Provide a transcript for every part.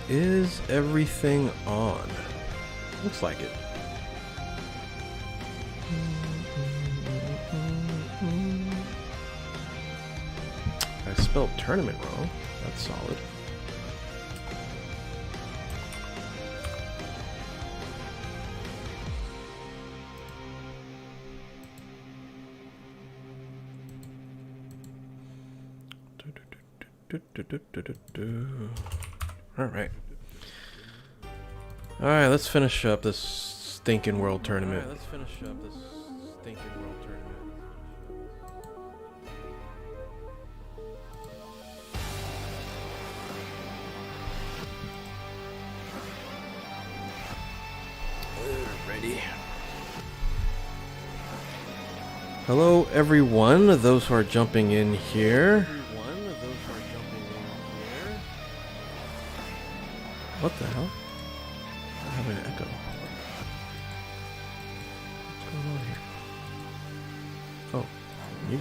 Is everything on? Looks like it. I spelled tournament wrong. That's solid. Alright. Alright, let's finish up this stinking world tournament. Ready. Hello everyone, those who are jumping in here. What the hell? I have an echo. What's going on here? Oh, mute.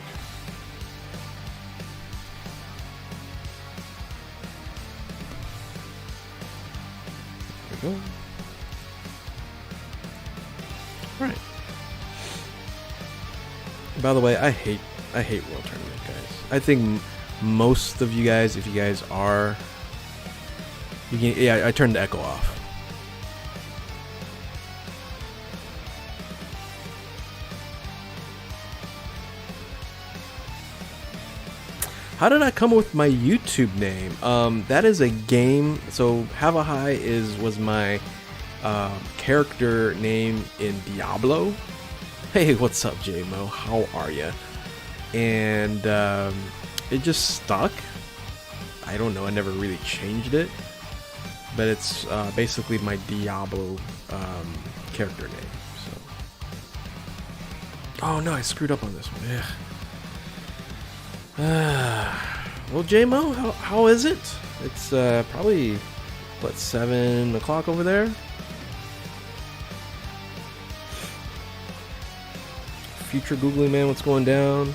There we go. Right. By the way, I hate World Tournament, guys. I think most of you guys, if you guys are, you can, yeah, I turned the echo off. How did I come up with my YouTube name? That is a game. So Have a High was my character name in Diablo. Hey, what's up, JMO? How are ya? And it just stuck. I don't know. I never really changed it, but it's basically my Diablo character name. So, oh no, I screwed up on this one. Yeah. Well, JMO, how is it? It's probably what, 7 o'clock over there. Future Googly Man, what's going down?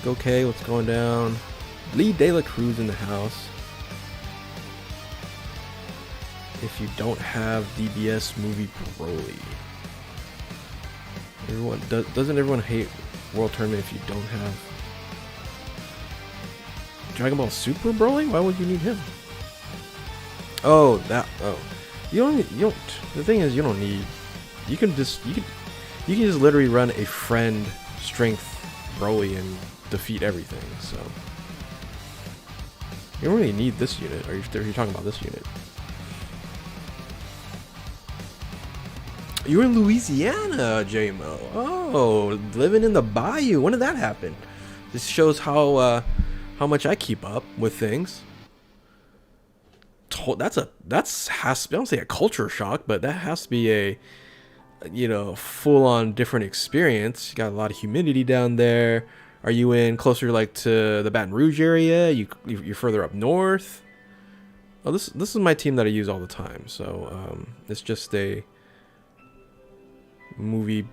Okay, what's going down? Lee De La Cruz in the house. If you don't have DBS movie Broly. Everyone doesn't everyone hate World Tournament if you don't have Dragonball Super Broly? Why would you need him? Oh, that. Oh, you don't. The thing is, you don't need. You can just literally run a friend strength Broly and defeat everything. So you don't really need this unit. Are you talking about this unit? You're in Louisiana, JMO. Oh, living in the bayou. When did that happen? This shows how much I keep up with things. That's has to be, I don't say a culture shock, but that has to be a, you know, full-on different experience. You got a lot of humidity down there. Are you in closer like to the Baton Rouge area? You're further up north. Oh, this is my team that I use all the time. So it's just a movie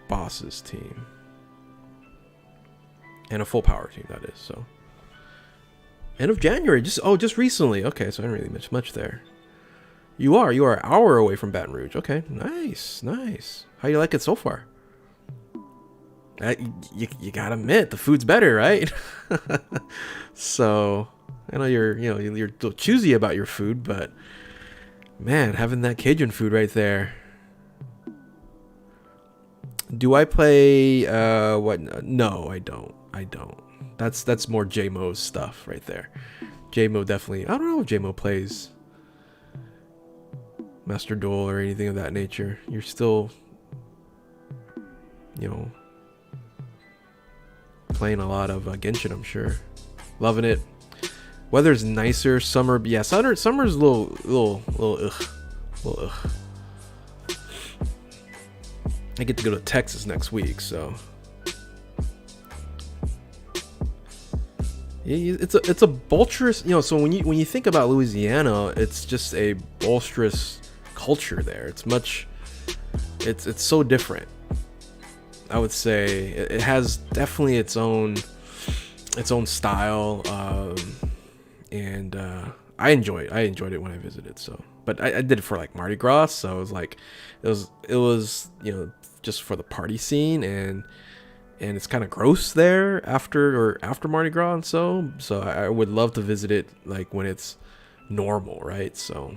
bosses team and a full power team, that is. So end of January, just recently. Okay, so I didn't really miss much there. You are an hour away from Baton Rouge. Okay, nice. How you like it so far? You gotta admit the food's better, right? So I know you're a little choosy about your food, but man, having that Cajun food right there. Do I play what? No, I don't. That's more JMO's stuff right there. JMO definitely. I don't know if JMO plays Master Duel or anything of that nature. You're still, you know, playing a lot of Genshin, I'm sure. Loving it. Weather's nicer. Summer, yeah. Summer's a little ugh. I get to go to Texas next week, so it's a boisterous, you know. So when you think about Louisiana, it's just a boisterous culture there. It's so different. I would say it has definitely its own its own style, and I enjoyed it when I visited. So, but I did it for like Mardi Gras, so it was like it was you know, just for the party scene, and it's kind of gross there after Mardi Gras, and so I would love to visit it like when it's normal, right? So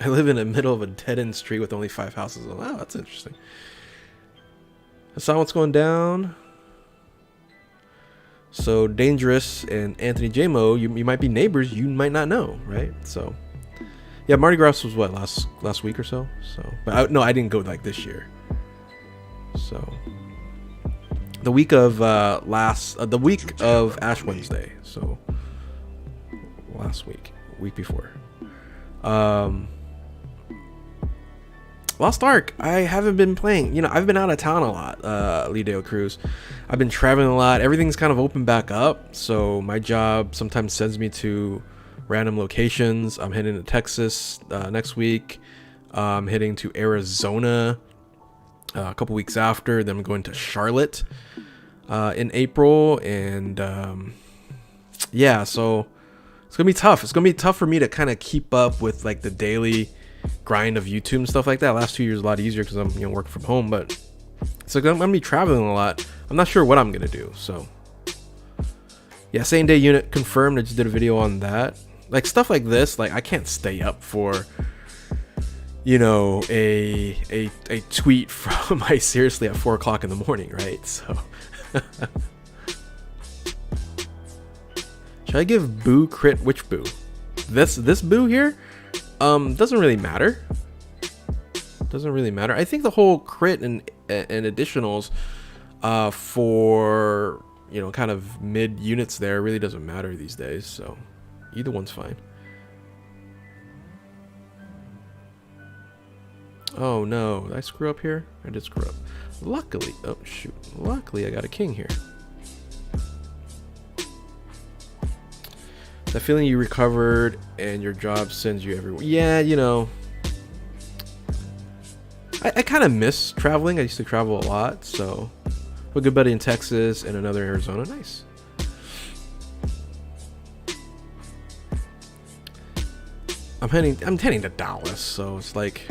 I live in the middle of a dead-end street with only 5 houses. Wow, that's interesting. I saw what's going down. So Dangerous and Anthony J-Mo, you might be neighbors, you might not know, right? So yeah, Mardi Gras was what, last week or so. So, but no, I didn't go like this year. So the week of the week of Ash Wednesday. So last week before. Lost Ark, I haven't been playing. You know, I've been out of town a lot, Lideo Cruz. I've been traveling a lot. Everything's kind of opened back up. So my job sometimes sends me to random locations. I'm heading to Texas next week. I'm heading to Arizona a couple weeks after. Then I'm going to Charlotte in April. And yeah, so it's going to be tough. It's going to be tough for me to kind of keep up with like the daily grind of YouTube and stuff like that. Last 2 years a lot easier because I'm, you know, working from home, but so I'm gonna be traveling a lot. I'm not sure what I'm gonna do. So yeah, same day unit confirmed. I just did a video on that. Like stuff like this, like I can't stay up for, you know, a tweet from I seriously at 4 o'clock in the morning, right? So should I give Boo crit? Which Boo? This Boo here? Doesn't really matter. Doesn't really matter. I think the whole crit and additionals for, you know, kind of mid units there really doesn't matter these days. So either one's fine. Oh no, did I screw up here? I did screw up. Luckily, oh shoot. Luckily I got a king here. The feeling you recovered and your job sends you everywhere. Yeah, you know, I kind of miss traveling. I used to travel a lot. So a good buddy in Texas and another in Arizona. Nice. I'm heading to Dallas, so it's like,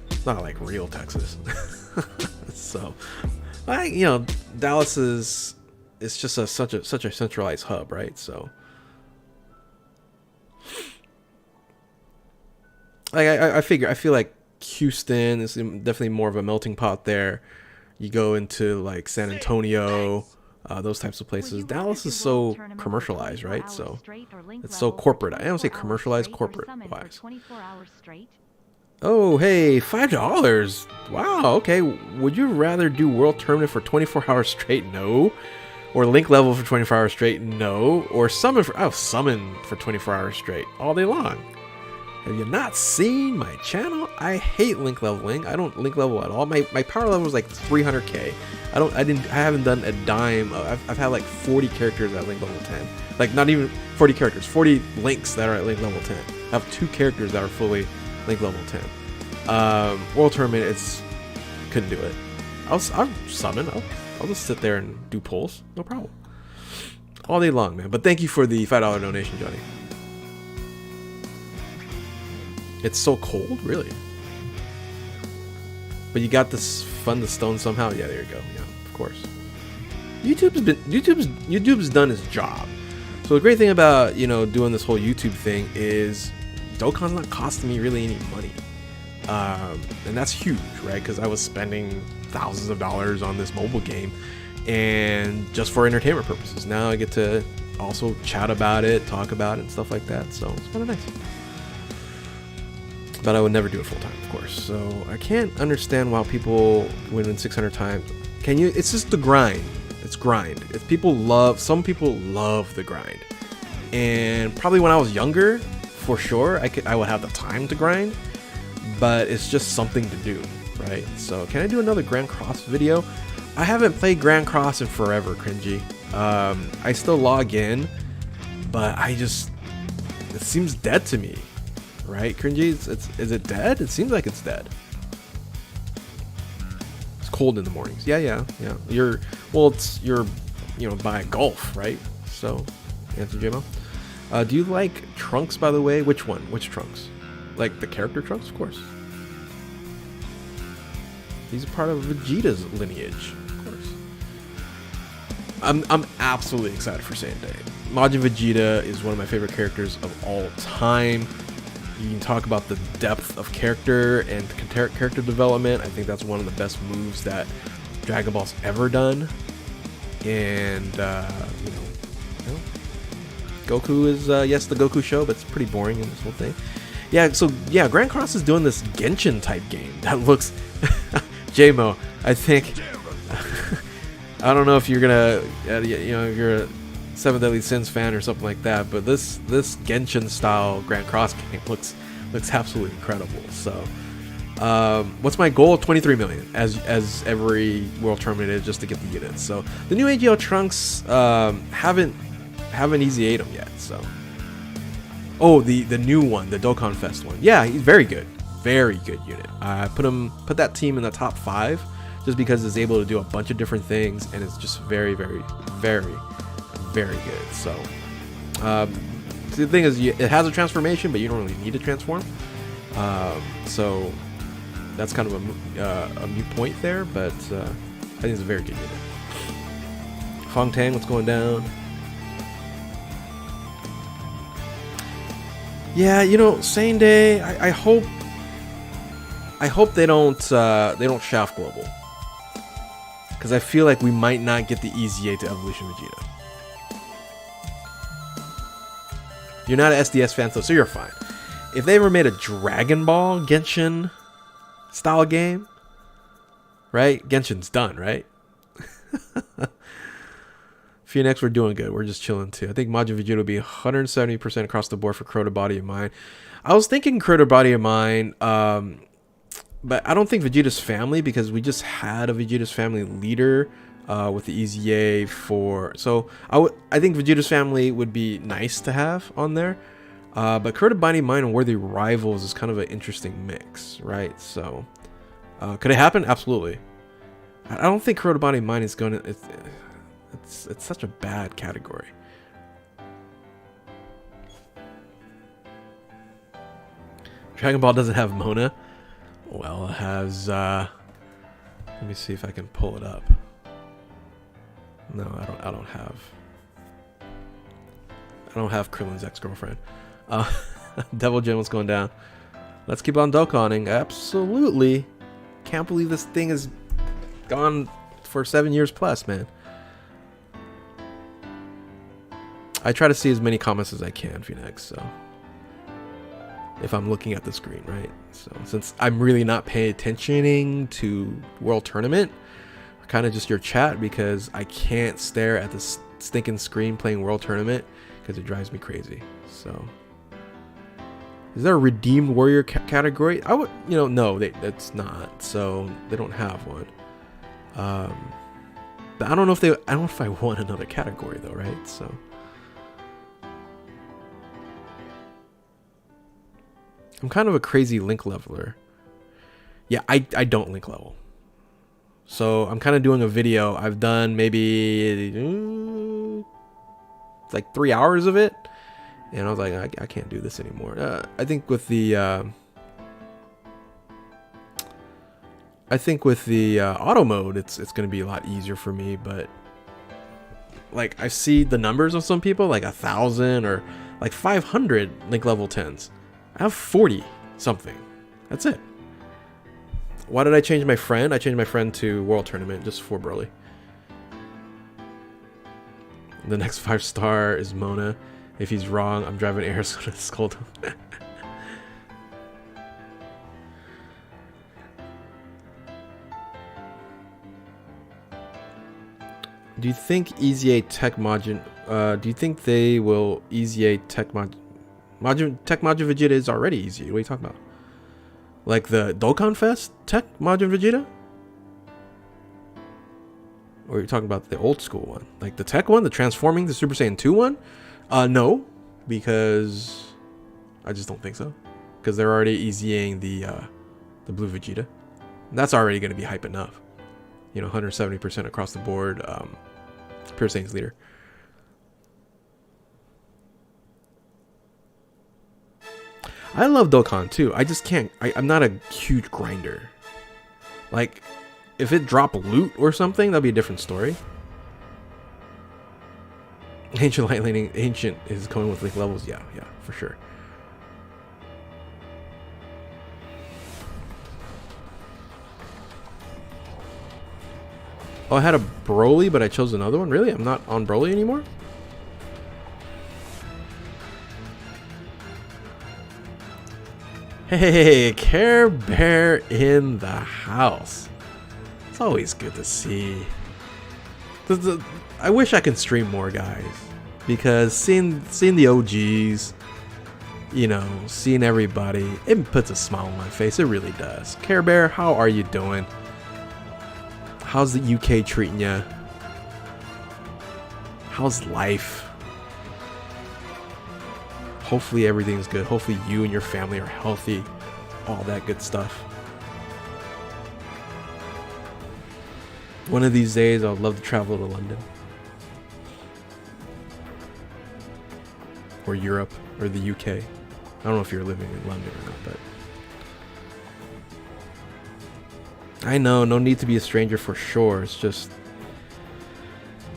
it's not like real Texas. So you know, Dallas is, it's just such a centralized hub, right? So I feel like Houston is definitely more of a melting pot there. You go into like San Antonio, those types of places. Dallas is so commercialized, right? So it's so corporate. I don't say commercialized, corporate wise. Oh, hey, $5. Wow, okay. Would you rather do World Tournament for 24 hours straight? No. Or Link level for 24 hours straight? No. Or summon for 24 hours straight all day long. Have you not seen my channel? I hate link leveling. I don't link level at all. My power level is like 300k. I haven't done a dime. I've had like 40 characters at link level 10. Like not even 40 characters, 40 links that are at link level 10. I have 2 characters that are fully link level 10. World Tournament, couldn't do it. I'll summon. I'll just sit there and do pulls. No problem. All day long, man. But thank you for the $5 donation, Johnny. It's so cold, really. But you got this fun the stone somehow. Yeah, there you go. Yeah, of course. YouTube's done its job. So the great thing about, you know, doing this whole YouTube thing is Dokkan's not costing me really any money, and that's huge, right? Because I was spending thousands of dollars on this mobile game, and just for entertainment purposes. Now I get to also chat about it, talk about it, and stuff like that. So it's kind of nice. But I would never do it full time, of course. So I can't understand why people win 600 times. Can you? It's just the grind. It's grind. Some people love the grind. And probably when I was younger, for sure, I would have the time to grind. But it's just something to do, right? So can I do another Grand Cross video? I haven't played Grand Cross in forever, cringy. I still log in, but it seems dead to me. Right, cringy? Is it dead? It seems like it's dead. cold in the mornings. Yeah. You're buying golf, right? So, answer JMO. Do you like Trunks, by the way? Which one? Which Trunks? Like the character Trunks, of course. He's a part of Vegeta's lineage, of course. I'm absolutely excited for Sunday. Majin Vegeta is one of my favorite characters of all time. You can talk about the depth of character and character development. I think that's one of the best moves that Dragon Ball's ever done. And Goku is yes, the Goku show, but it's pretty boring in this whole thing. Yeah, so yeah, Grand Cross is doing this Genshin type game that looks JMO. I think I don't know if you're gonna if you're a Seven Deadly Sins fan or something like that, but this Genshin style Grand Cross game looks absolutely incredible. So what's my goal? 23 million, as every world tournament is, just to get the units. So the new AGL Trunks haven't easy ate him yet. So the new one, the Dokkan Fest one, yeah, he's very good unit. I put that team in the top 5 just because it's able to do a bunch of different things, and it's just very good. So the thing is, it has a transformation, but you don't really need to transform. So that's kind of a moot point there, but I think it's a very good unit. Fong Tang, what's going down? Yeah, same day. I hope they don't shaft global, because I feel like we might not get the EZA to Evolution Vegeta. You're not an SDS fan, so you're fine. If they ever made a Dragon Ball Genshin style game, right? Genshin's done, right? Phoenix, we're doing good. We're just chilling too. I think Majin Vegeta will be 170% across the board for Crota Body of Mine. I was thinking Crota Body of Mine, but I don't think Vegeta's Family, because we just had a Vegeta's Family leader with the EZA for. So I think Vegeta's Family would be nice to have on there. But Crota Body of Mine and Worthy Rivals is kind of an interesting mix, right? So could it happen? Absolutely. I don't think Crota Body of Mine is going to. It's such a bad category. Dragon Ball doesn't have Mona. Well, it has. Let me see if I can pull it up. No, I don't have Krillin's ex-girlfriend. Devil Jim, what's going down? Let's keep on Dokkaning. Absolutely. Can't believe this thing is gone for 7 years plus, man. I try to see as many comments as I can, Phoenix, so if I'm looking at the screen, right? So since I'm really not paying attention to World Tournament, kind of just your chat, because I can't stare at this stinking screen playing World Tournament because it drives me crazy. So is there a Redeemed Warrior category? I would, no, that's not. So they don't have one. But I don't know if I want another category though, right? So I'm kind of a crazy link leveler. Yeah, I don't link level. So I'm kind of doing a video. I've done maybe like 3 hours of it, and I was like, I can't do this anymore. I think with the auto mode, it's going to be a lot easier for me. But like, I see the numbers of some people, like 1,000 or like 500 link level 10s. I have 40 something. That's it. Why did I change my friend? I changed my friend to World Tournament just for Broly. The next 5-star is Mona. If he's wrong, I'm driving Air's gonna scold him. Do you think EZA Tech Majin? Do you think they will EZA Tech Majin? Tech Majin Vegeta is already easy. What are you talking about? Like the Dokkan Fest Tech Majin Vegeta? Or are you talking about the old school one? Like the Tech one? The Transforming the Super Saiyan 2 one? No. Because I just don't think so. Because they're already EZAing the Blue Vegeta. And that's already going to be hype enough. you know, 170% across the board. Pure Saiyans leader. I love Dokkan too. I just can't. I'm not a huge grinder. Like, if it dropped loot or something, that'd be a different story. Ancient Lightning, Ancient is coming with like levels. Yeah, for sure. Oh, I had a Broly, but I chose another one. Really? I'm not on Broly anymore? Hey, Care Bear in the house. It's always good to see. I wish I could stream more, guys, because seeing the OGs, you know, seeing everybody, it puts a smile on my face. It really does. Care Bear, how are you doing? How's the UK treating you? How's life? Hopefully everything's good. Hopefully you and your family are healthy. All that good stuff. One of these days, I would love to travel to London. Or Europe, or the UK. I don't know if you're living in London or not, but... I know, no need to be a stranger for sure. It's just...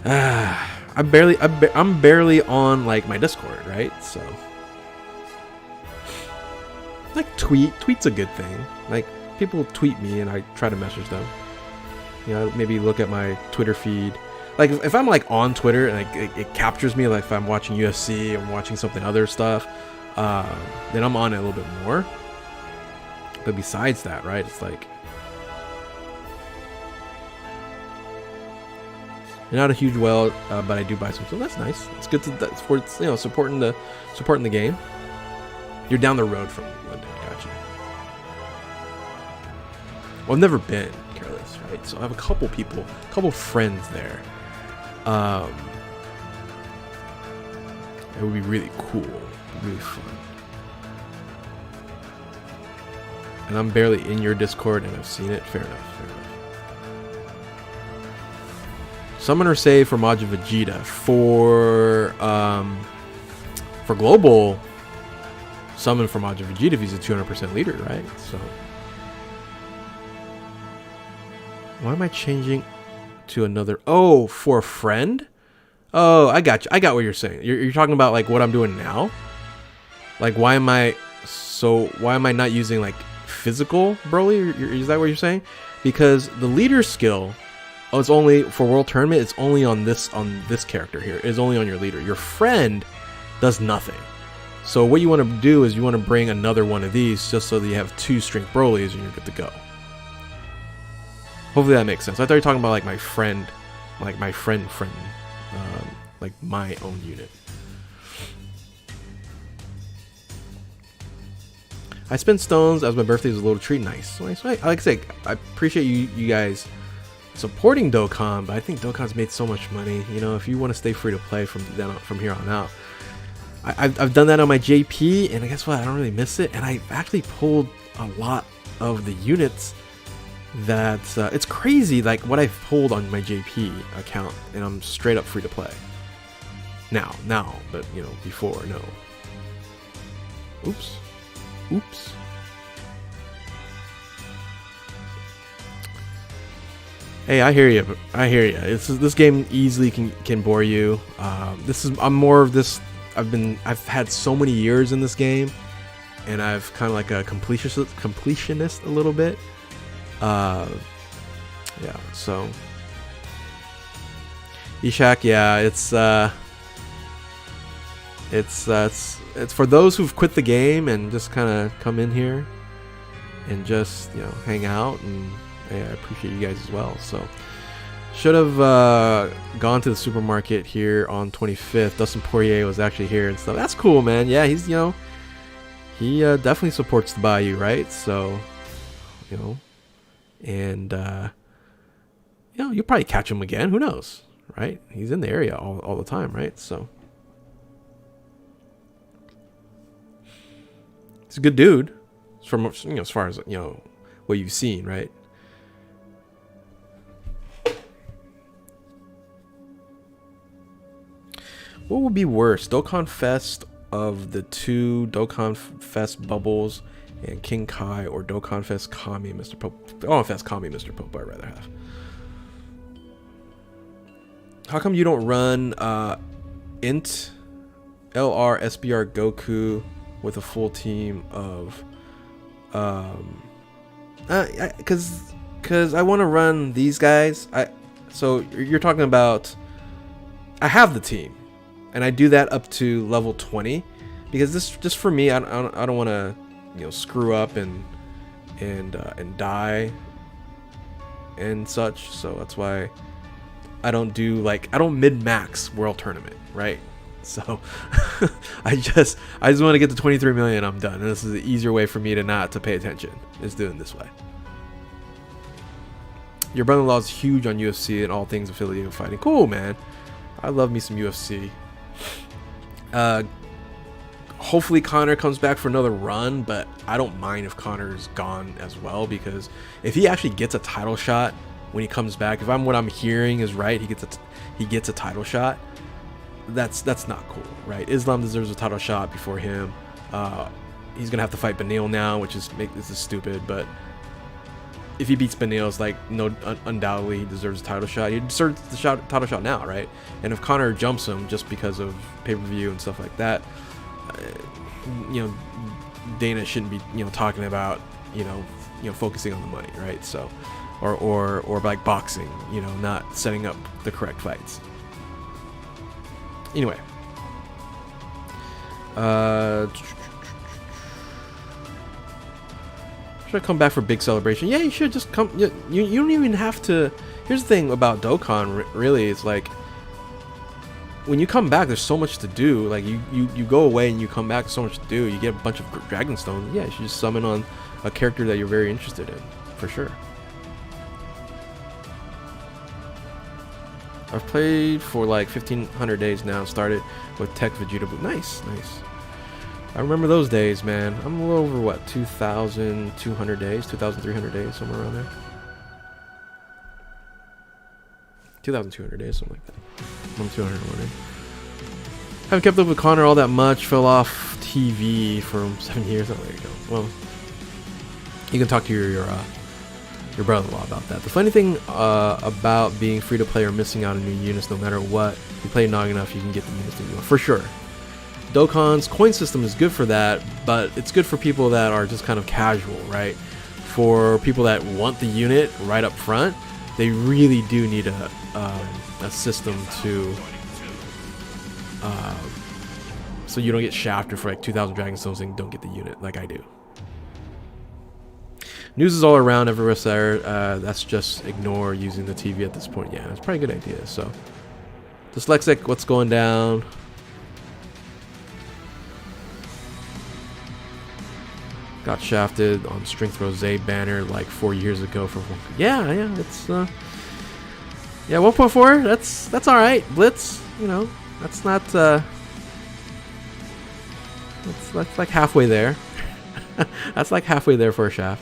I'm barely on, like, my Discord, right? So... Like, tweet's a good thing. Like, people tweet me and I try to message them. You know, maybe look at my Twitter feed. Like, if I'm like on Twitter and like it captures me, like if I'm watching UFC or watching something other stuff, then I'm on it a little bit more. But besides that, right, it's like, you're not a huge whale, but I do buy some, so that's nice. It's good to, that's for, you know, supporting the game. You're down the road from London, gotcha. Well, I've never been, Careless, right? So I have a couple friends there. It would be really cool, really fun. And I'm barely in your Discord, and I've seen it. Fair enough. Summoner save for Majin Vegeta. For global, summon for Majin Vegeta if he's a 200% leader, right? So why am I changing to another? Oh, for a friend? Oh, I got you. I got what you're saying. You're talking about like what I'm doing now. Like why am I not using like physical Broly? Is that what you're saying? Because the leader skill, it's only for World Tournament. It's only on this character here. It's only on your leader. Your friend does nothing. So what you want to do is you want to bring another one of these just so that you have 2 strength Brolys and you're good to go. Hopefully that makes sense. I thought you were talking about like my friend, like my friend, like my own unit. I spent stones as my birthday is a little treat. Nice. Like I say, I appreciate you guys supporting Dokkan, but I think Dokkan's made so much money. You know, if you want to stay free to play from here on out. I've done that on my JP, and guess what? I don't really miss it, and I've actually pulled a lot of the units that it's crazy, like what I've pulled on my JP account, and I'm straight up free to play now, but you know, before, no. Oops. Hey, I hear you. This game easily can bore you. I'm more of this. I've had so many years in this game, and I've kind of like a completionist a little bit. Yeah. So, Ishak, yeah, it's for those who've quit the game and just kind of come in here and just, you know, hang out, and yeah, I appreciate you guys as well. So should have gone to the supermarket here on 25th. Dustin Poirier was actually here and stuff. That's cool, man. Yeah, he's, you know, he definitely supports the Bayou, right? So, you know, and you know, you'll probably catch him again. Who knows, right? He's in the area all the time, right? So he's a good dude, from, you know, as far as, you know, what you've seen, right? What would be worse, Dokkan Fest of the two Dokkan Fest bubbles and King Kai, or Dokkan Fest Kami Mr. Pope? Dokkan Fest Kami Mr. Pope I'd rather have. How come you don't run Int LR SBR Goku with a full team of because I want to run these guys. So you're talking about, I have the team and I do that up to level 20 because this just for me, I don't want to, you know, screw up and die and such. So that's why I don't do, like, I don't mid-max world tournament, right? So I just want to get to 23 million. I'm done. And this is the easier way for me to not to pay attention, is doing this way. Your brother-in-law is huge on UFC and all things affiliated with fighting. Cool, man. I love me some UFC. Hopefully Connor comes back for another run, but I don't mind if Connor's gone as well, because if he actually gets a title shot when he comes back, if what I'm hearing is right, he gets a title shot. That's not cool, right? Islam deserves a title shot before him. He's gonna have to fight Benil now, which is this is stupid, but if he beats Benil, it's like, no, undoubtedly he deserves a title shot. He deserves the title shot now, right? And if Connor jumps him just because of pay-per-view and stuff like that, you know, Dana shouldn't be, you know, talking about, you know, focusing on the money, right? So, or like boxing, you know, not setting up the correct fights. Anyway, should I come back for big celebration? Yeah, you should just come. You don't even have to. Here's the thing about Dokkan, really, it's like when you come back, there's so much to do. Like you go away and you come back, there's so much to do. You get a bunch of Dragon Stones. Yeah, you should just summon on a character that you're very interested in, for sure. I've played for like 1,500 days now. Started with Tech Vegeta. Nice, nice. I remember those days, man. I'm a little over, what, 2,200 days? 2,300 days, somewhere around there. 2,200 days, something like that. I'm 201 days. Haven't kept up with Connor all that much. Fell off TV for 7 years. Oh, there you go. Well, you can talk to your brother-in-law about that. The funny thing about being free to play or missing out on new units, no matter what, you play long enough, you can get the units that you want, for sure. Dokkan's coin system is good for that, but it's good for people that are just kind of casual, right? For people that want the unit right up front, they really do need a system to so you don't get shafted for like 2,000 Dragon Stones and don't get the unit like I do. News is all around everywhere, sir. That's just ignore using the TV at this point. Yeah, it's probably a good idea. So, Dyslexic, what's going down? Got shafted on Strength Rose banner like 4 years ago for yeah, it's yeah, 1.4. That's all right. Blitz, you know, that's not that's like halfway there. That's like halfway there for a shaft.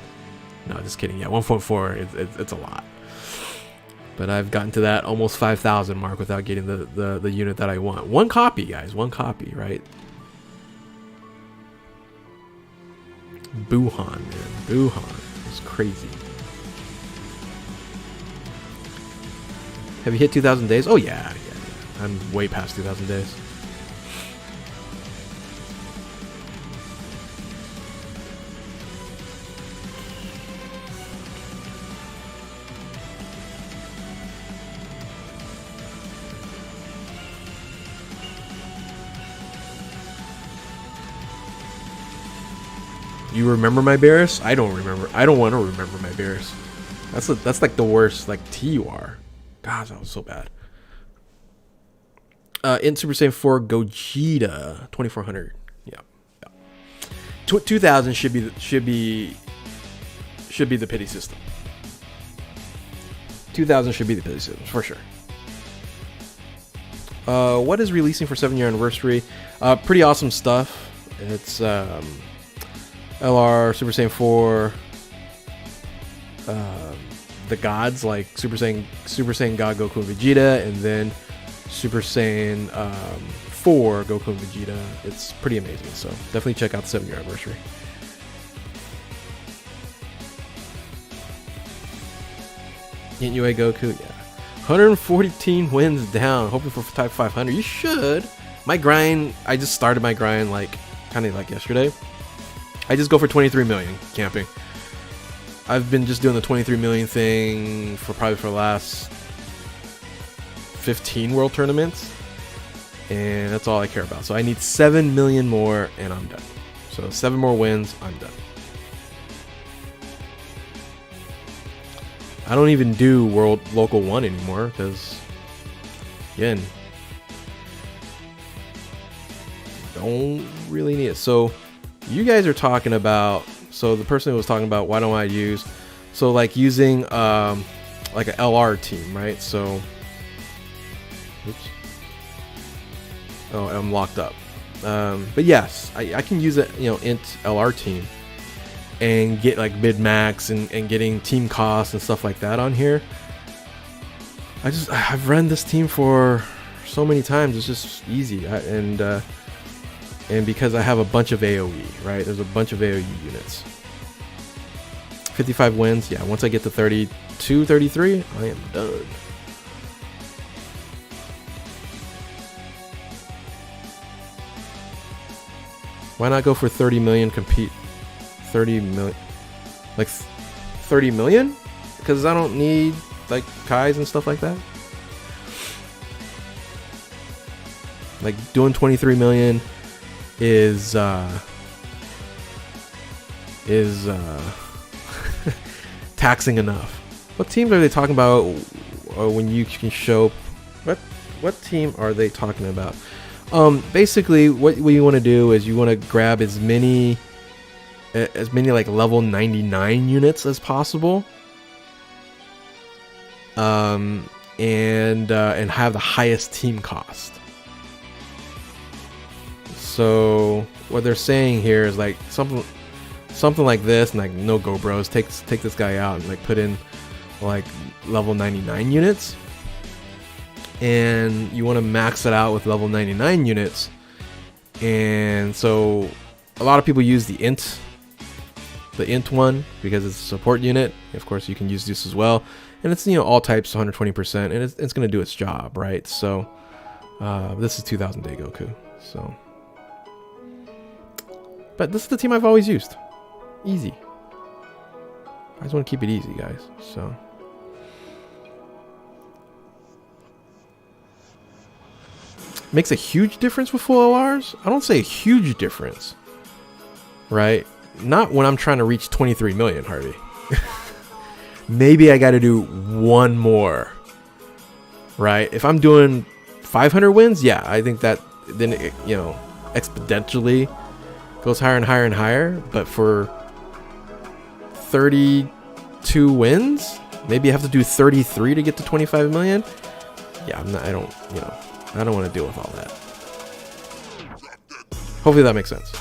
No, just kidding. Yeah, 1.4. It's a lot. But I've gotten to that almost 5,000 mark without getting the unit that I want. One copy, guys. One copy, right? Buhan, man. Buhan. It's crazy. Have you hit 2,000 days? Oh, yeah. I'm way past 2,000 days. You remember my Beerus? I don't remember. I don't want to remember my Beerus. That's like the worst like TUR. Gosh, that was so bad. In Super Saiyan 4 Gogeta 2400. Yeah. 2000 should be the pity system. 2000 should be the pity system for sure. What is releasing for 7-year anniversary? Pretty awesome stuff. It's LR, Super Saiyan 4, the gods like Super Saiyan God, Goku, and Vegeta, and then Super Saiyan 4 Goku and Vegeta. It's pretty amazing, so definitely check out the 7-year anniversary. Ain't you a Goku? Yeah. 114 wins down, hoping for type 500. You should. My grind, I just started my grind like kind of like yesterday. I just go for 23 million camping. I've been just doing the 23 million thing for the last 15 world tournaments, and that's all I care about. So I need 7 million more and I'm done. So 7 more wins, I'm done. I don't even do World Local 1 anymore because, again, don't really need it. So you guys are talking about, so the person who was talking about why don't I use, so like using like a LR team, right? So, oops. Oh, I'm locked up. But yes, I can use a, you know, int LR team and get like mid-max and getting team costs and stuff like that on here. I've run this team for so many times. It's just easy. And because I have a bunch of AoE, right? There's a bunch of AoE units. 55 wins. Yeah, once I get to 32, 33, I am done. Why not go for 30 million compete? 30 million, like 30 million, because I don't need like Kais and stuff like that. Like doing 23 million is taxing enough. What teams are they talking about when you can show? What team are they talking about? Basically, what you want to do is you want to grab as many like level 99 units as possible, and have the highest team cost. So what they're saying here is like something like this, and like no go bros, take this guy out and like put in like level 99 units, and you want to max it out with level 99 units. And so a lot of people use the int one because it's a support unit. Of course, you can use this as well, and it's, you know, all types 120%, and it's going to do its job, right? So this is 2000 day Goku. So, but this is the team I've always used. Easy. I just want to keep it easy, guys. So makes a huge difference with full LRs. I don't say a huge difference, right? Not when I'm trying to reach 23 million, Harvey. Maybe I got to do one more, right? If I'm doing 500 wins, yeah, I think that then it, you know, exponentially goes higher and higher and higher. But for 32 wins, maybe I have to do 33 to get to 25 million. Yeah, I don't want to deal with all that. Hopefully that makes sense.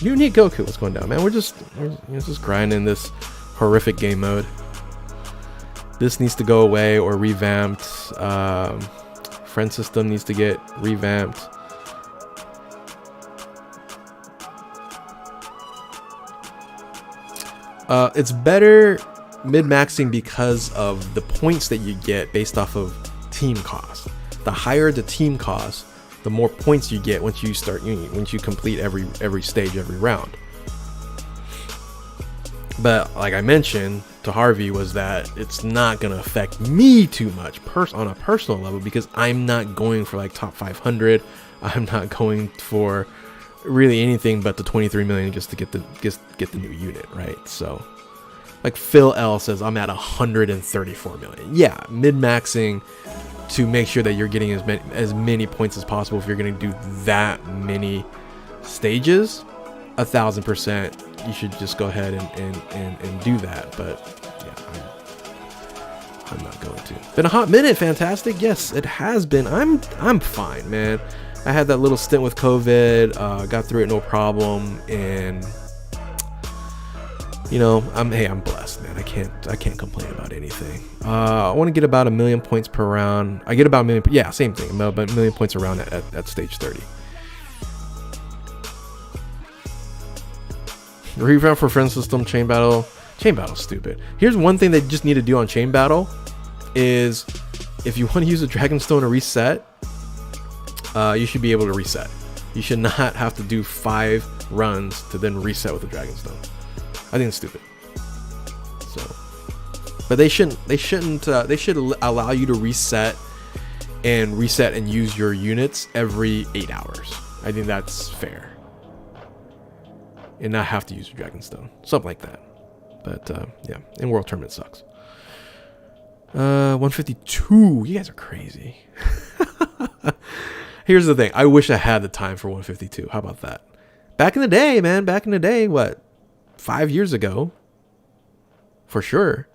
Unique Goku, what's going down, man? We're just grinding this horrific game mode. This needs to go away or revamped. Friend system needs to get revamped. It's better mid-maxing because of the points that you get based off of team cost. The higher the team cost, the more points you get once you complete every stage, every round. But like I mentioned to Harvey, was that it's not going to affect me too much on a personal level, because I'm not going for like top 500. I'm not going for really anything but the 23 million just to get the new unit, right? So like Phil L says, I'm at 134 million. Yeah, mid-maxing to make sure that you're getting as many points as possible. If you're going to do that many stages, 1000%, you should just go ahead and do that. But yeah, I'm not going to. Been a hot minute. Fantastic. Yes, it has been. I'm fine, man. I had that little stint with COVID, got through it no problem, and You know, I'm blessed, man. I can't complain about anything. I want to get about 1 million points per round. I get about 1 million. Yeah, same thing. About 1 million points around at stage 30. Revamp for friend system, chain battle. Chain battle's stupid. Here's one thing they just need to do on chain battle is if you want to use a Dragonstone to reset, you should be able to reset. You should not have to do 5 runs to then reset with a Dragonstone. I think it's stupid. So, but they should allow you to reset and use your units every 8 hours. I think that's fair, and not have to use your Dragonstone, something like that. But yeah, in World Tournament sucks. 152. You guys are crazy. Here's the thing. I wish I had the time for 152. How about that? Back in the day, man. Back in the day, what? 5 years ago, for sure.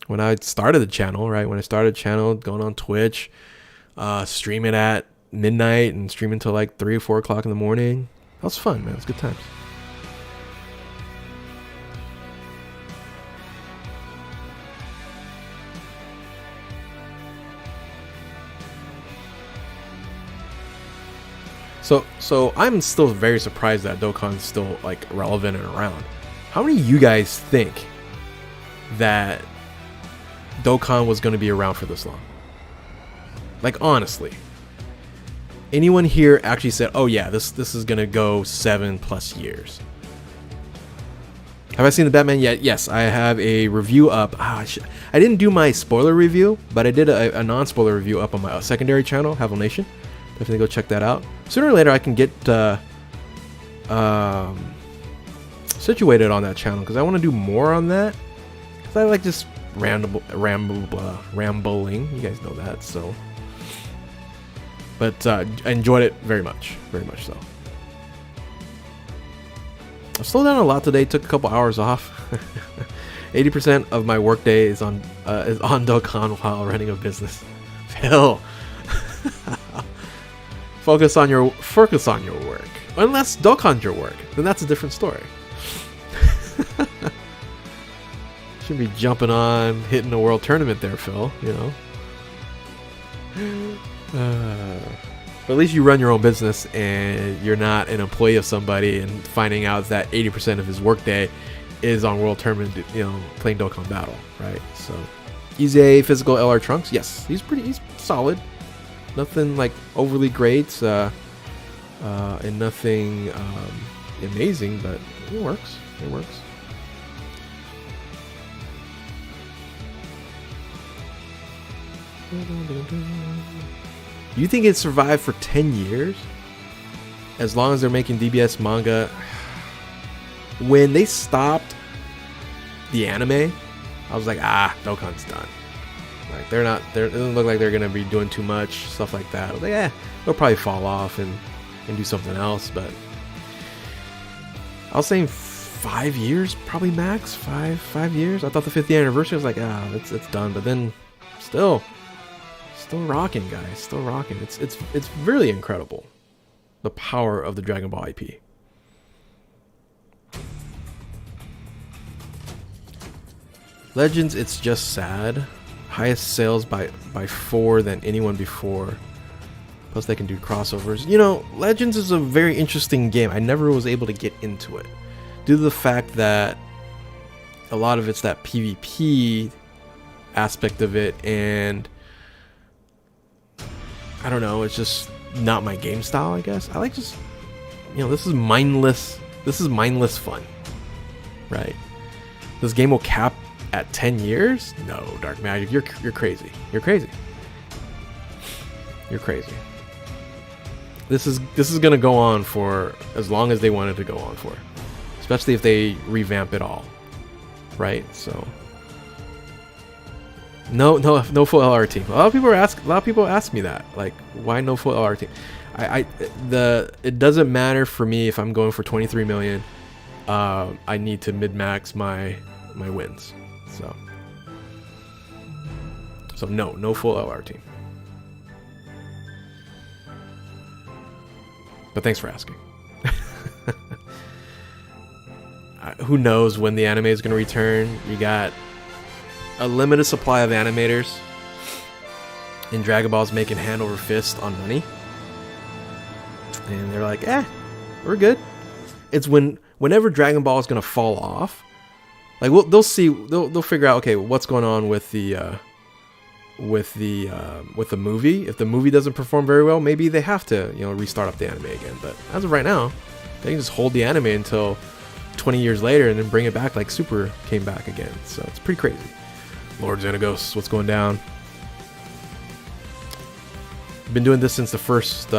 When I started the channel, right? When I started the channel, going on Twitch, streaming at midnight and streaming till like 3 or 4 o'clock in the morning. That was fun, man. It was good times. So I'm still very surprised that Dokkan's still like relevant and around. How many of you guys think that Dokkan was going to be around for this long? Like, honestly, anyone here actually said, "Oh yeah, this is going to go 7+ years"? Have I seen the Batman yet? Yes, I have a review up. I didn't do my spoiler review, but I did a non-spoiler review up on my secondary channel, Havel Nation. Definitely go check that out. Sooner or later, I can get situated on that channel because I want to do more on that. Because I like just rambling. You guys know that. So, but I enjoyed it very much so. I slowed down a lot today. Took a couple hours off. 80% of my workday is on Dokkan while running a business. Phil. Focus on your work. Unless Dokkan's your work, then that's a different story. Should be jumping on, hitting a world tournament there, Phil. You know. But at least you run your own business, and you're not an employee of somebody, and finding out that 80% of his workday is on world tournament. You know, playing Dokkan Battle, right? So, he's a physical LR Trunks. Yes, he's solid. Nothing like overly great, and nothing amazing, but it works. It works. You think it survived for 10 years? As long as they're making DBS manga. When they stopped the anime, I was like, Dokkan's done. Like, it doesn't look like they're gonna be doing too much stuff like that. I was like, they'll probably fall off and do something else. But I was saying 5 years, probably max. Five years. I thought the 50th anniversary was like, it's done. But then, still rocking, guys. Still rocking. It's really incredible, the power of the Dragon Ball IP. Legends, it's just sad. Highest sales by 4 than anyone before. Plus they can do crossovers. You know, Legends is a very interesting game. I never was able to get into it due to the fact that a lot of it's that PvP aspect of it, and I don't know, it's just not my game style, I guess. I like just, you know, this is mindless fun, right? This game will cap at 10 years? No, Dark Magic, you're crazy. You're crazy. You're crazy. This is gonna go on for as long as they want it to go on for, especially if they revamp it all, right? So no full LR team. A lot of people ask me that, like, why no full LR team? It doesn't matter for me if I'm going for 23 million. I need to mid-max my wins. So no full LR team. But thanks for asking. Who knows when the anime is going to return? You got a limited supply of animators, and Dragon Ball's making hand over fist on money. And they're like, we're good. It's whenever Dragon Ball is going to fall off, like they'll figure out, okay, what's going on with the movie. If the movie doesn't perform very well, maybe they have to, restart up the anime again. But as of right now, they can just hold the anime until 20 years later and then bring it back like Super came back again. So it's pretty crazy. Lord Xenagos, what's going down? Been doing this since the first.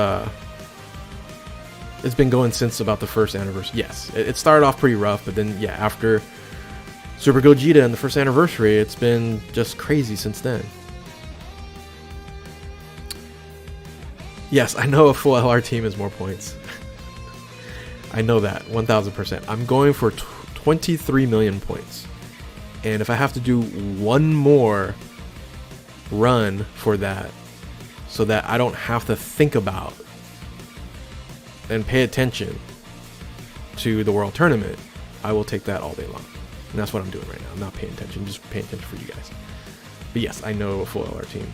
It's been going since about the first anniversary. Yes, it started off pretty rough, but then after Super Gogeta and the first anniversary, it's been just crazy since then. Yes, I know a full LR team is more points. I know that 1000%. I'm going for 23 million points, and if I have to do one more run for that, so that I don't have to think about and pay attention to the World Tournament, I will take that all day long. And that's what I'm doing right now. I'm not paying attention, just paying attention for you guys. But yes, I know a full LR team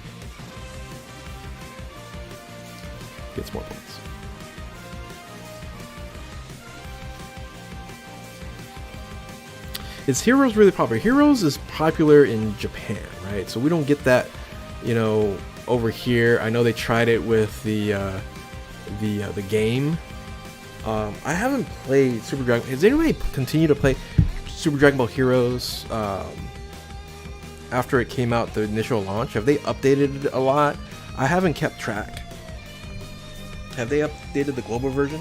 gets more points. Is Heroes really popular? Heroes is popular in Japan, right? So we don't get that, over here. I know they tried it with the game. I haven't played Super Dragon. Has anybody continue to play Super Dragon Ball Heroes after it came out, the initial launch? Have they updated it a lot? I haven't kept track. Have they updated the global version?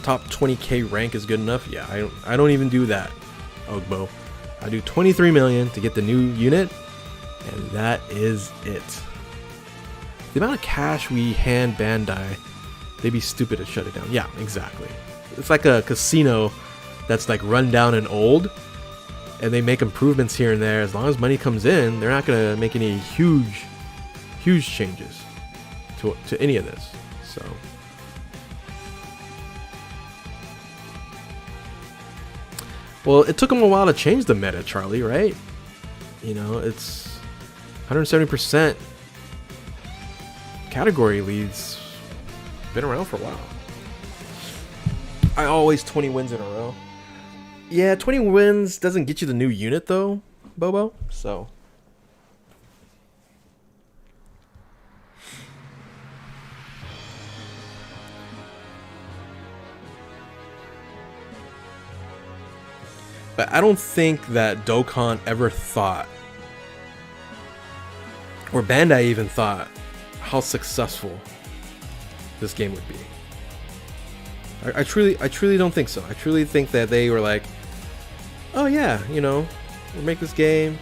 Top 20k rank is good enough. Yeah, I don't even do that, Ogbo. I do 23 million to get the new unit, and that is it. The amount of cash we hand Bandai, they'd be stupid to shut it down. Yeah, exactly. It's like a casino that's like run down and old, and they make improvements here and there. As long as money comes in, they're not gonna make any huge changes to any of this. So. Well, it took them a while to change the meta, Charlie, right? It's 170% category leads. Been around for a while. I always 20 wins in a row. Yeah, 20 wins doesn't get you the new unit, though, Bobo. So. But I don't think that Dokkan ever thought, or Bandai even thought, how successful this game would be. I truly don't think so. I truly think that they were like, oh yeah, we'll make this game,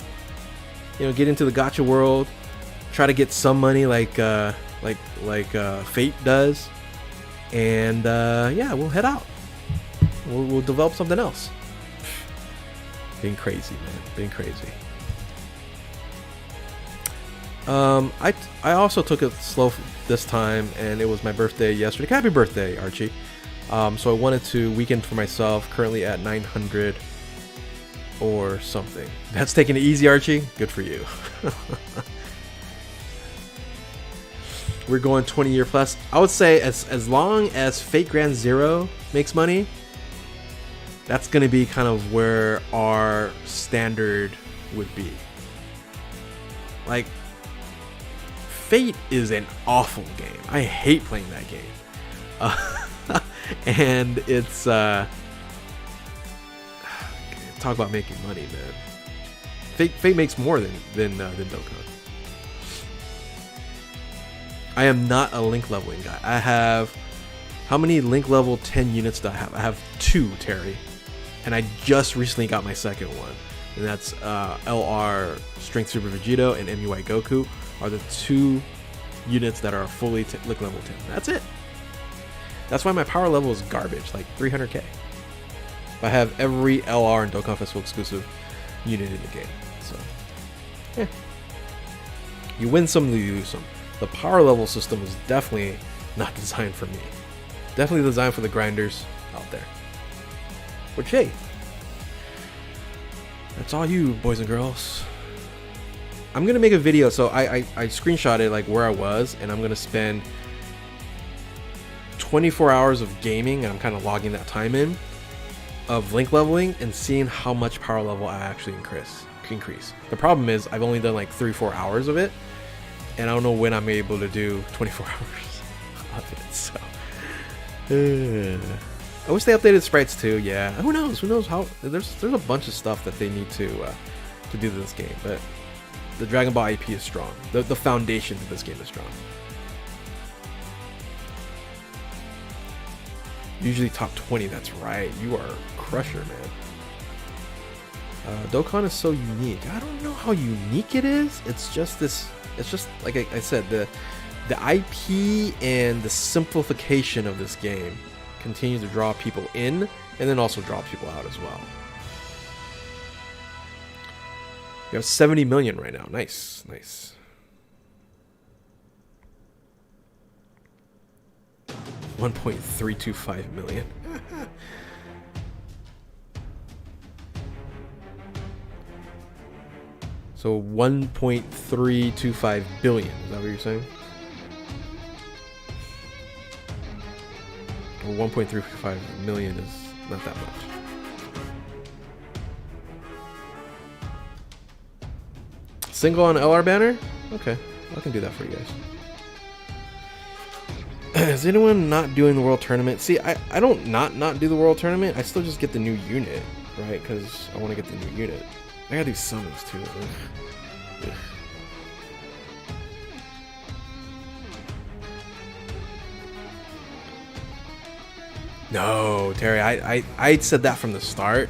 get into the gacha world, try to get some money like Fate does, and we'll head out. We'll develop something else. Being crazy, man. Being crazy. I also took it slow this time, and it was my birthday yesterday. Happy birthday, Archie. So I wanted to weekend for myself. Currently at 900 or something. That's taking it easy, Archie. Good for you. We're going 20-year plus. I would say as long as Fate Grand Zero makes money, that's going to be kind of where our standard would be. Like, Fate is an awful game. I hate playing that game. And it's talk about making money, man. Fate makes more than Dokkan. I am not a link leveling guy. I have, how many link level 10 units do I have? I have 2, Terry. And I just recently got my second one. And that's LR Strength Super Vegeta and MUI Goku are the 2 units that are fully link level 10. That's it. That's why my power level is garbage, like 300k. I have every LR and Dokkan Festival exclusive unit in the game. So, yeah. You win some, you lose some. The power level system is definitely not designed for me. Definitely designed for the grinders out there. Which, hey, that's all you, boys and girls. I'm gonna make a video, so I screenshotted like where I was, and I'm gonna spend 24 hours of gaming, and I'm kind of logging that time in, of link leveling and seeing how much power level I actually increase. The problem is I've only done like 3-4 hours of it, and I don't know when I'm able to do 24 hours of it. So I wish they updated sprites too. Yeah, who knows how there's a bunch of stuff that they need to do this game, but the Dragon Ball IP is strong. The foundation of this game is strong. Usually top 20, that's right. You are a crusher, man. Dokkan is so unique. I don't know how unique it is. It's just like I said, the IP and the simplification of this game continues to draw people in, and then also draw people out as well. You have 70 million right now. Nice. 1.325 million. So 1.325 billion. Is that what you're saying? Or 1.325 million is not that much. Single on LR banner? Okay, I can do that for you guys. Is anyone not doing the world tournament? See, I don't not do the world tournament. I still just get the new unit, right? Because I want to get the new unit. I gotta do summons too. Ugh. No, Terry, I said that from the start.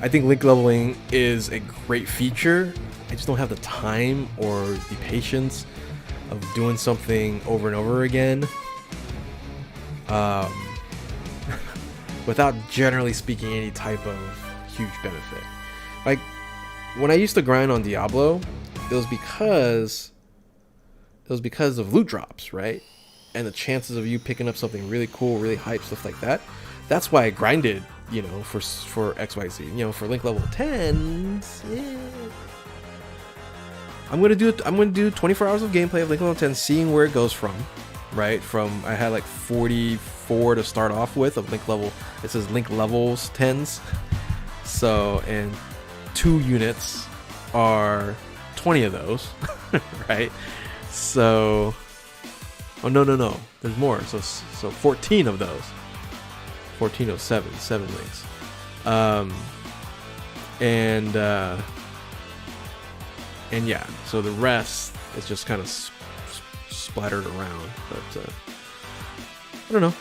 I think link leveling is a great feature. I just don't have the time or the patience of doing something over and over again. Without generally speaking any type of huge benefit. Like when I used to grind on Diablo, it was because of loot drops, right? And the chances of you picking up something really cool, really hype, stuff like that. That's why I grinded, you know, for XYZ. You know, for link level 10s. Yeah. I'm gonna do 24 hours of gameplay of link level 10, seeing where it goes from. Right, from I had like 44 to start off with of link level. It says link levels 10s. So, and 2 units are 20 of those, right? So, oh no, there's more. So 14 of those. 14 of 7 links. And yeah, so the rest is just kind of splattered around, but I don't know.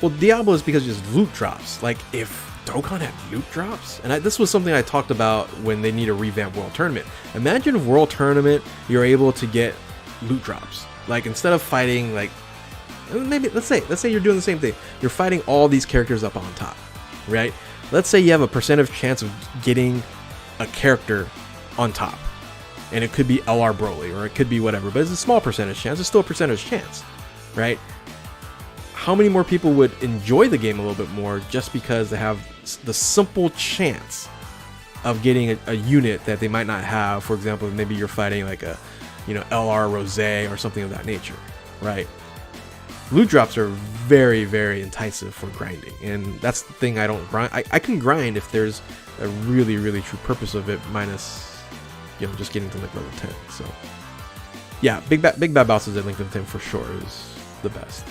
Well, Diablo is because it's just loot drops. Like if Dokkan had loot drops, and this was something I talked about when they need a revamp World Tournament. Imagine if World Tournament you're able to get loot drops. Like instead of fighting, like maybe let's say you're doing the same thing. You're fighting all these characters up on top, right? Let's say you have a percentage chance of getting a character on top, and it could be LR Broly or it could be whatever, but it's a small percentage chance. It's still a percentage chance, right? How many more people would enjoy the game a little bit more just because they have the simple chance of getting a unit that they might not have? For example, maybe you're fighting like a, you know, LR Rose or something of that nature, right? Loot drops are very, very enticing for grinding, and that's the thing I don't grind. I can grind if there's a really, really true purpose of it, minus, you know, just getting to like level 10. So yeah, big bad bosses at link level 10 for sure is the best.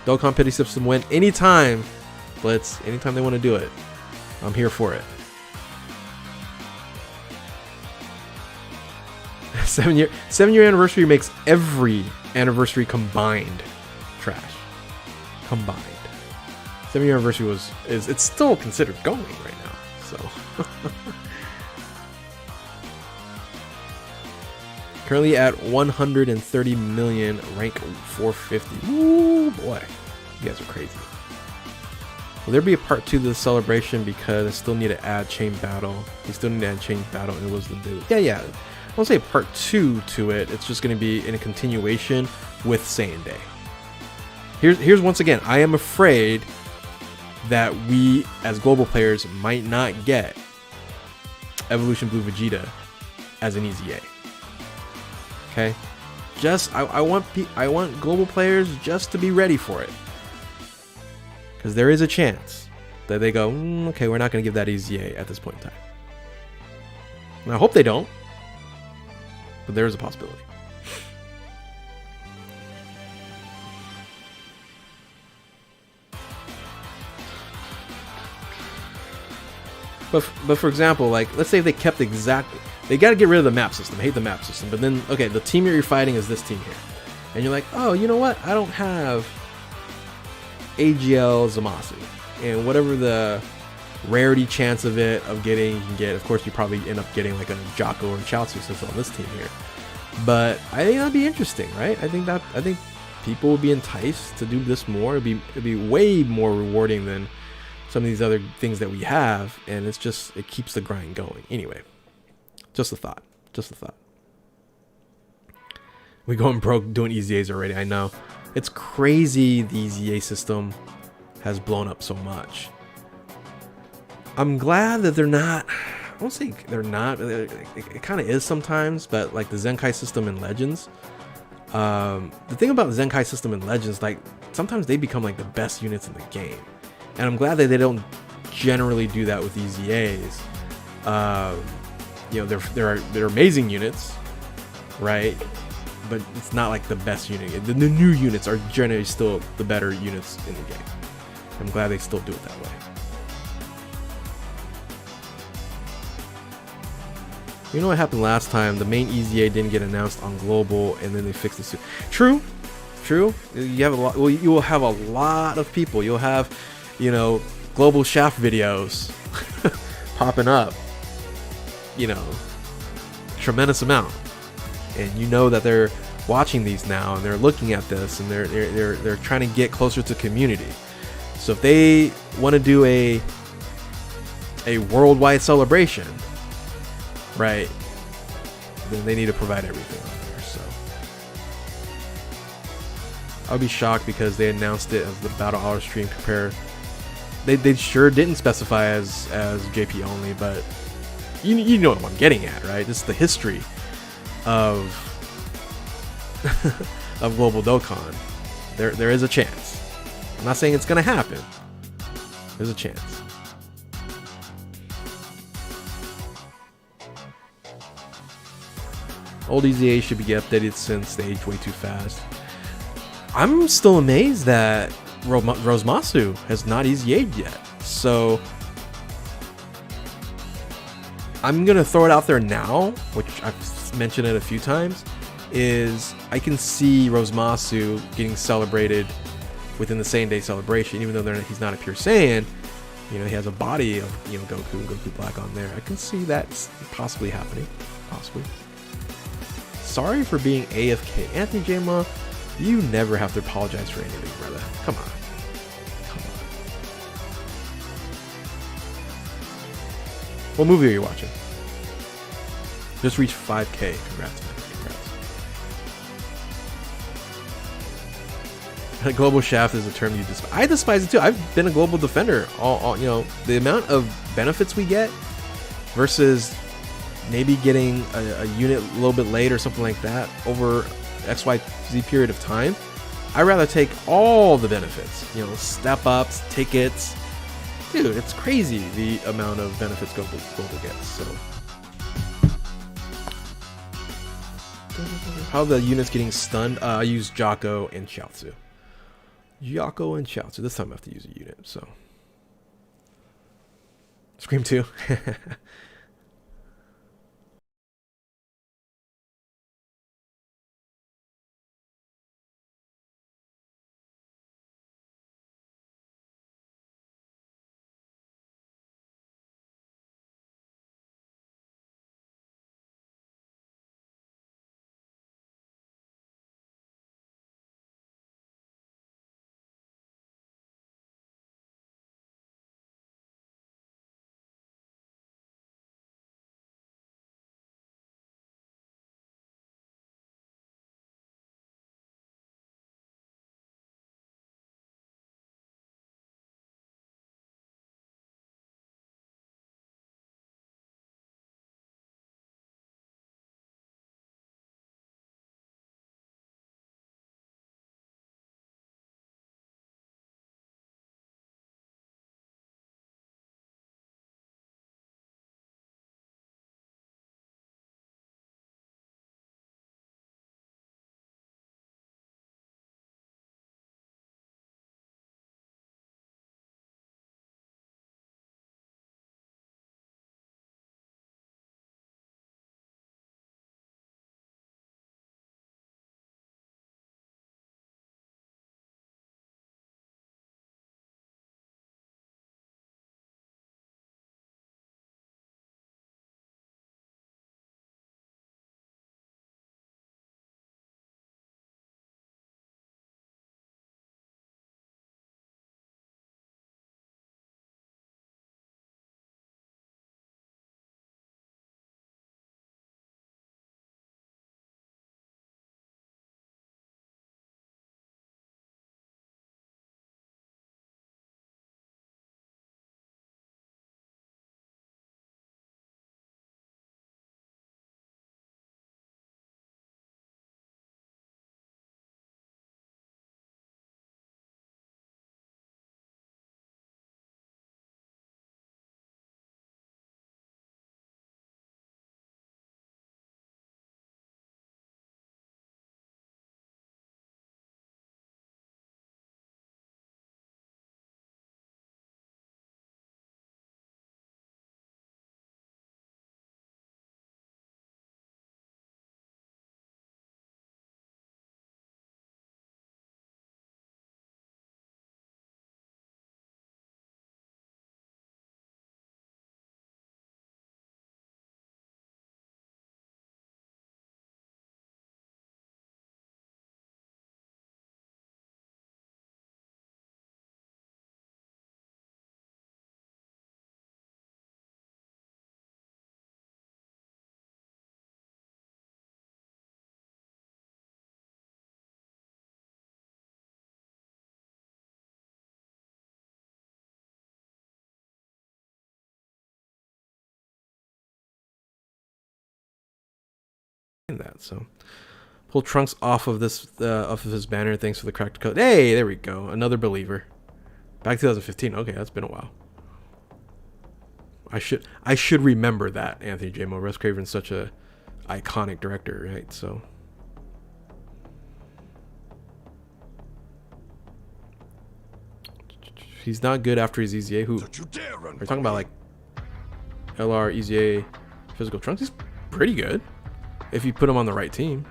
Dokkan pity system win anytime, Blitz, anytime they want to do it. I'm here for it. 7-year anniversary makes every anniversary combined trash. Combined. 7-year anniversary it's still considered going right now. So currently at 130 million, rank 450. Ooh boy, you guys are crazy. Will there be a part 2 to the celebration because I still need to add chain battle? You still need to add chain battle, and it was the dude. Yeah. I won't say part 2 to it. It's just going to be in a continuation with Saiyan Day. Here's once again, I am afraid that we as global players might not get Evolution Blue Vegeta as an easy A. Okay, just I want global players just to be ready for it, because there is a chance that they go, okay, we're not going to give that easy A at this point in time. And I hope they don't, but there is a possibility. But for example, like, let's say if they kept they got to get rid of the map system. I hate the map system. But then, okay, the team you're fighting is this team here. And you're like, oh, you know what? I don't have AGL Zamasu. And whatever the rarity chance of it, of getting, you can get, of course, you probably end up getting like a Jocko or a Chaozu since on this team here. But I think that'd be interesting, right? I think people would be enticed to do this more. It'd be way more rewarding than some of these other things that we have, and it keeps the grind going. Anyway, just a thought. We going broke doing easy A's already. I know it's crazy. The easy A system has blown up so much. I'm glad that they're not. I won't say they're not. It kind of is sometimes, but like the Zenkai system in Legends. The thing about the Zenkai system in Legends, like sometimes they become like the best units in the game. And I'm glad that they don't generally do that with easy A's. You know, they're amazing units, right? But it's not like the best unit. The new units are generally still the better units in the game. I'm glad they still do it that way. You know what happened last time? The main easy A didn't get announced on global, and then they fixed the suit. True. You have a lot. Well, you will have a lot of people. You'll have, you know, global shaft videos popping up, you know, tremendous amount, and you know that they're watching these now and they're looking at this and they're trying to get closer to community. So if they want to do a worldwide celebration, right, then they need to provide everything on there. So I'll be shocked because they announced it as the Battle Hour stream compare. They sure didn't specify as JP only, but you know what I'm getting at, right? This is the history of of Global Dokkan. There is a chance. I'm not saying it's gonna happen. There's a chance. Old EZA should be updated since they age way too fast. I'm still amazed that Rosemasu has not EZA'd yet. So I'm gonna throw it out there now, which I've mentioned it a few times, is I can see Rosemasu getting celebrated within the Saiyan Day celebration, even though he's not a pure Saiyan. You know, he has a body of, you know, Goku Black on there. I can see that possibly happening. Possibly. Sorry for being AFK. Anthony J. Ma, you never have to apologize for anything, brother. Come on. What movie are you watching? Just reached 5K. Congrats, man. Congrats. Global shaft is a term you despise. I despise it too. I've been a global defender. All you know, the amount of benefits we get versus maybe getting a unit a little bit late or something like that over XYZ period of time. I'd rather take all the benefits. You know, step ups, tickets. Dude, it's crazy the amount of benefits Global gets. So, how the units getting stunned? I use Jocko and Chaozu. This time I have to use a unit. So, Scream 2. that. So pull Trunks off of his banner. Thanks for the cracked code. Hey, there we go. Another believer. Back to 2015. Okay, that's been a while. I should remember that, Anthony J. Mo. Russ Craven's such a iconic director, right? So he's not good after his EZA. Who? Are you talking about like LR, EZA, physical Trunks? He's pretty good if you put him on the right team.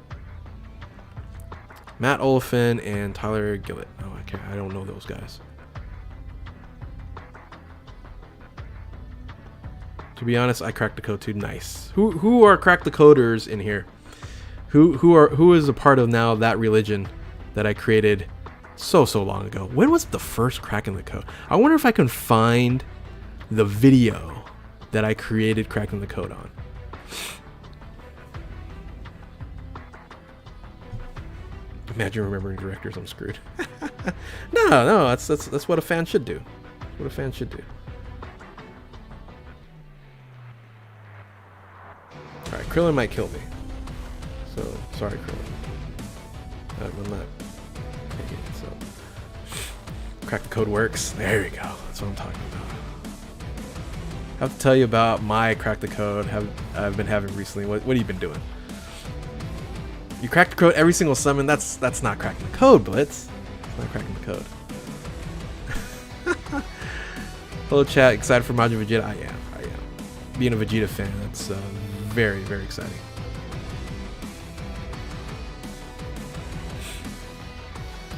Matt Oliphant and Tyler Gillett. Oh, I don't know those guys. To be honest, I cracked the code too. Nice. Who are crack the coders in here? Who is a part of now that religion that I created so long ago? When was the first cracking the code? I wonder if I can find the video that I created cracking the code on. Imagine remembering directors. I'm screwed. No, that's what a fan should do. That's what a fan should do. Alright, Krillin might kill me. So, sorry, Krillin. I'm not taking it, so. Crack the code works. There we go. That's what I'm talking about. I have to tell you about my crack the code I've been having recently. What have you been doing? You crack the code every single summon. That's not cracking the code, Blitz. It's not cracking the code. Hello, chat. Excited for Majin Vegeta? I am. Being a Vegeta fan, that's very, very exciting.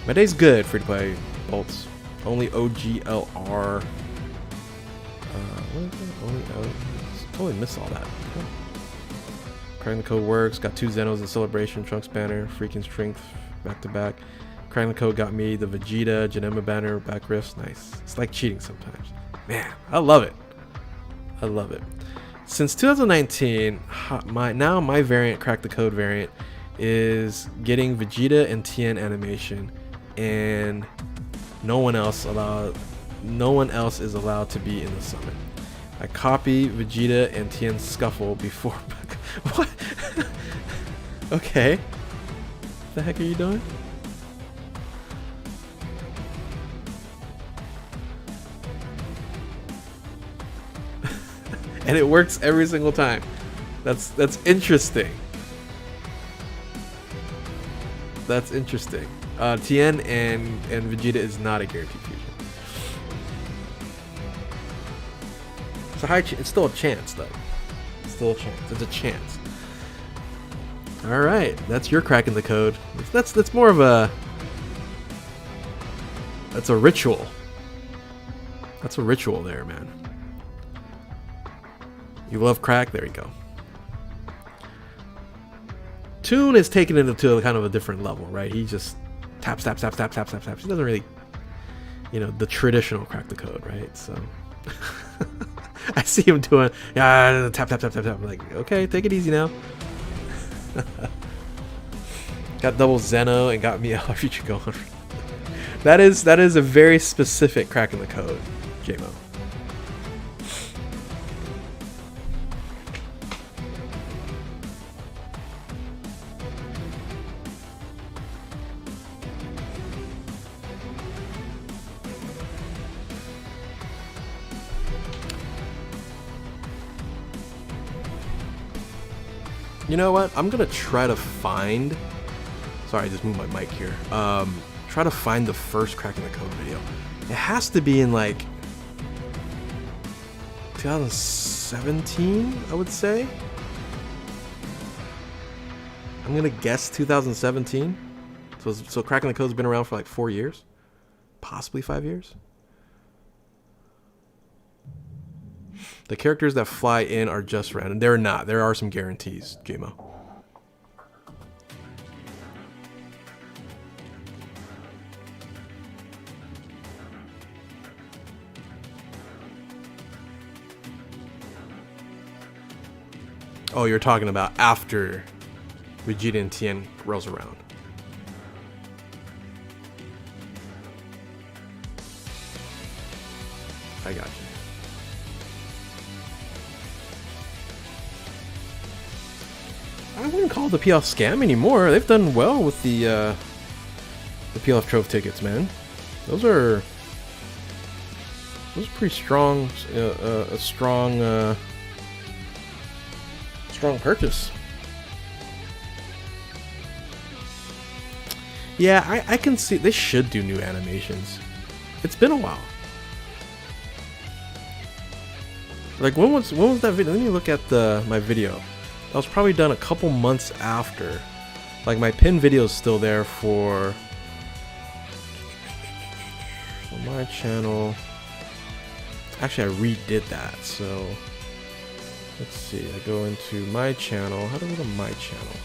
My day's good. Free to play bolts. Only OGLR. What is that? Only totally missed all that. Okay. Cracking the code works. Got 2 Zenos in celebration. Trunks banner. Freaking strength. Back to back. Cracking the code got me the Vegeta Janemba banner. Back rifts. Nice. It's like cheating sometimes. Man, I love it. I love it. Since 2019, my variant, crack the code variant, is getting Vegeta and Tien animation, and no one else is allowed to be in the summon. I copy Vegeta and Tien scuffle before. What? Okay. What the heck are you doing? And it works every single time. That's interesting. That's interesting. Tien and Vegeta is not a guaranteed fusion. It's a high. It's still a chance, though. It's still a chance. It's a chance. All right, that's your cracking the code. That's more of a. That's a ritual. That's a ritual there, man. You love crack? There you go. Toon is taking it to a kind of a different level, right? He just taps. He doesn't really, the traditional crack the code, right? So I see him doing tap. I'm like, okay, take it easy now. Got double Zeno and got me out. Future going. That is a very specific crack in the code, JMO. You know what? I'm gonna try to find. Sorry, I just moved my mic here. Try to find the first cracking the code video. It has to be in like 2017, I would say. I'm gonna guess 2017. So cracking the code's been around for like 4 years, possibly 5 years. The characters that fly in are just random. They're not. There are some guarantees, JMO. Oh, you're talking about after Vegeta and Tien rolls around. I got you. I wouldn't call it the PLF scam anymore. They've done well with the PLF Trove tickets, man. Those are pretty strong, a strong purchase. Yeah, I can see they should do new animations. It's been a while. Like when was that video? Let me look at my video. That was probably done a couple months after. Like my pin video is still there for my channel. Actually, I redid that. So let's see. I go into my channel. How do I go to my channel?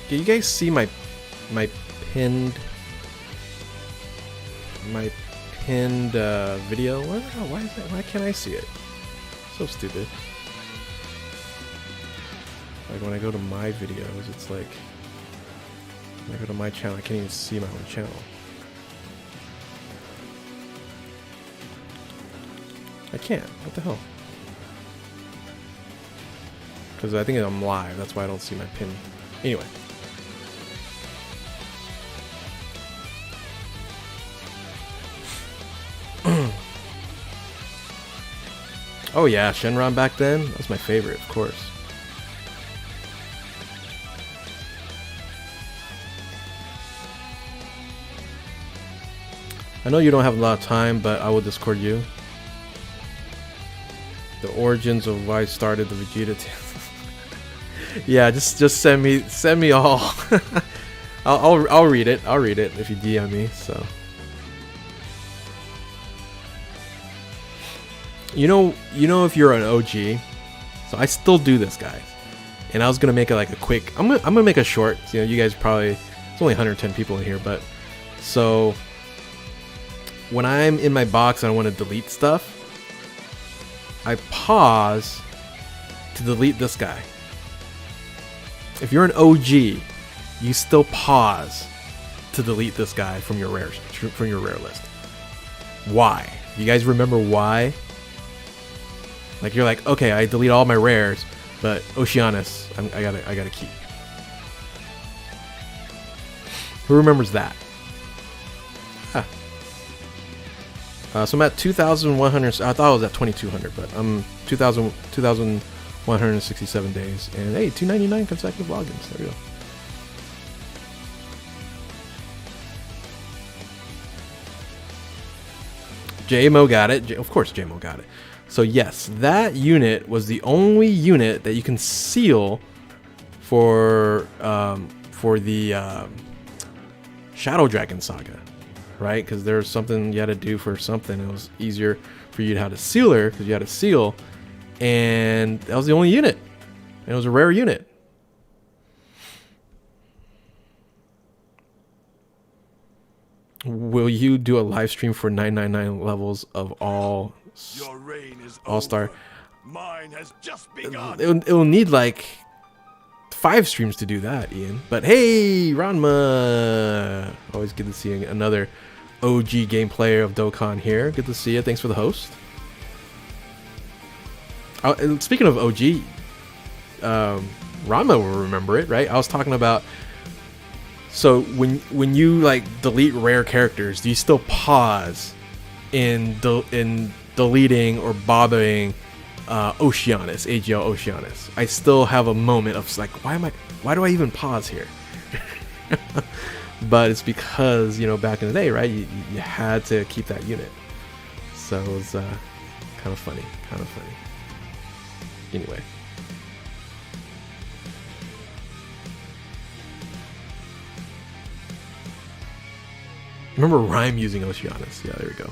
Can you guys see my pinned video? Why is that? Why can't I see it? So stupid. Like when I go to my videos, it's like when I go to my channel, I can't even see my own channel. I can't. What the hell? Because I think I'm live. That's why I don't see my pin. Anyway. Oh yeah, Shenron back then? That was my favorite, of course. I know you don't have a lot of time, but I will Discord you. The origins of why I started the Vegeta. Yeah, just send me all. I'll read it. I'll read it if you DM me. So. You know if you're an OG, so I still do this, guys. And I was gonna make it like a quick. I'm gonna make a short. You know, you guys probably it's only 110 people in here, but so when I'm in my box and I want to delete stuff, I pause to delete this guy. If you're an OG, you still pause to delete this guy from your rare list. Why? You guys remember why? Like you're like, okay, I delete all my rares, but Oceanus, I gotta keep. Who remembers that? Huh. So I'm at 2,100. I thought I was at 2,200, but I'm 2,167 days, and hey, 299 consecutive logins. There we go. JMO got it. Of course, JMO got it. So yes, that unit was the only unit that you can seal for the Shadow Dragon Saga, right? Because there's something you had to do for something. It was easier for you to have a sealer because you had a seal, and that was the only unit. And it was a rare unit. Will you do a live stream for 999 levels of all? Your reign is All-Star. over. Mine has just begun. It will need like 5 streams to do that, Ian. But hey, Ranma! Always good to see another OG game player of Dokkan here. Good to see you. Thanks for the host. Speaking of OG, Ranma will remember it, right? I was talking about. So when you like delete rare characters, do you still pause in deleting or bothering Oceanus, AGL Oceanus? I still have a moment of like, why do I even pause here? But it's because, you know, back in the day, right, you had to keep that unit. So it was kind of funny. Anyway. Remember Rhyme using Oceanus. Yeah, there we go.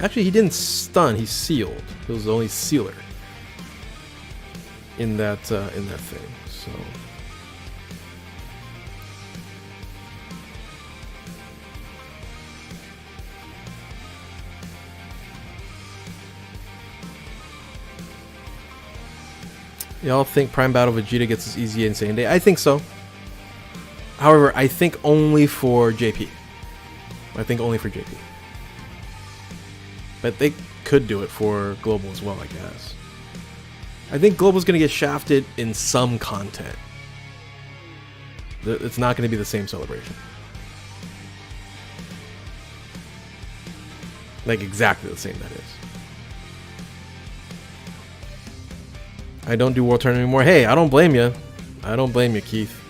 Actually, he didn't stun. He sealed. He was the only sealer in that thing. So Y'all think Prime Battle Vegeta gets this easy insane day? I think so. However, I think only for JP. I think only for JP. But they could do it for Global as well, I guess. I think Global's going to get shafted in some content. It's not going to be the same celebration. Like exactly the same, that is. I don't do World Tournament anymore. Hey, I don't blame you. I don't blame you, Keith.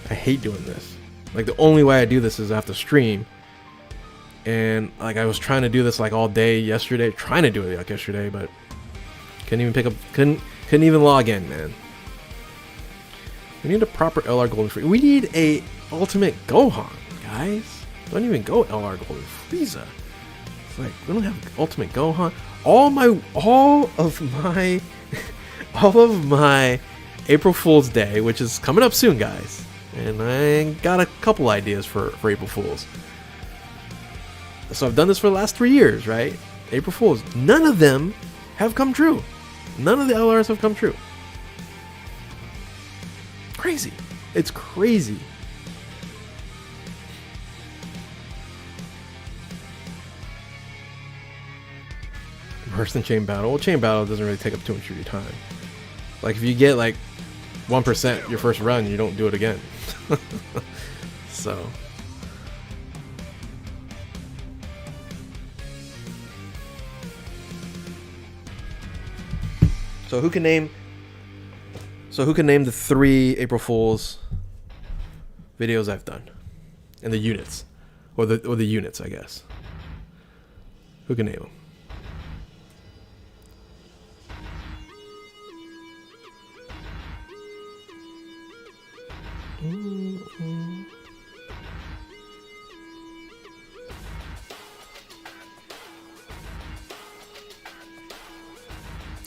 I hate doing this. Like the only way I do this is I have to stream. And like I was trying to do this like all day yesterday. Trying to do it like yesterday, but couldn't even pick up. Couldn't even log in, man. We need a proper LR Golden Frieza. We need a Ultimate Gohan, guys. Don't even go LR Golden Frieza. It's like we don't have Ultimate Gohan. All of my April Fool's Day, which is coming up soon, guys. And I got a couple ideas for April Fool's. So I've done this for the last 3 years, right? April Fool's. None of them have come true. None of the LRs have come true. Crazy. It's crazy. Worse than Chain Battle. Well, Chain Battle doesn't really take up too much of your time. Like if you get like 1% your first run, you don't do it again. So who can name the 3 April Fools videos I've done? And the units. Or the units, I guess. Who can name them?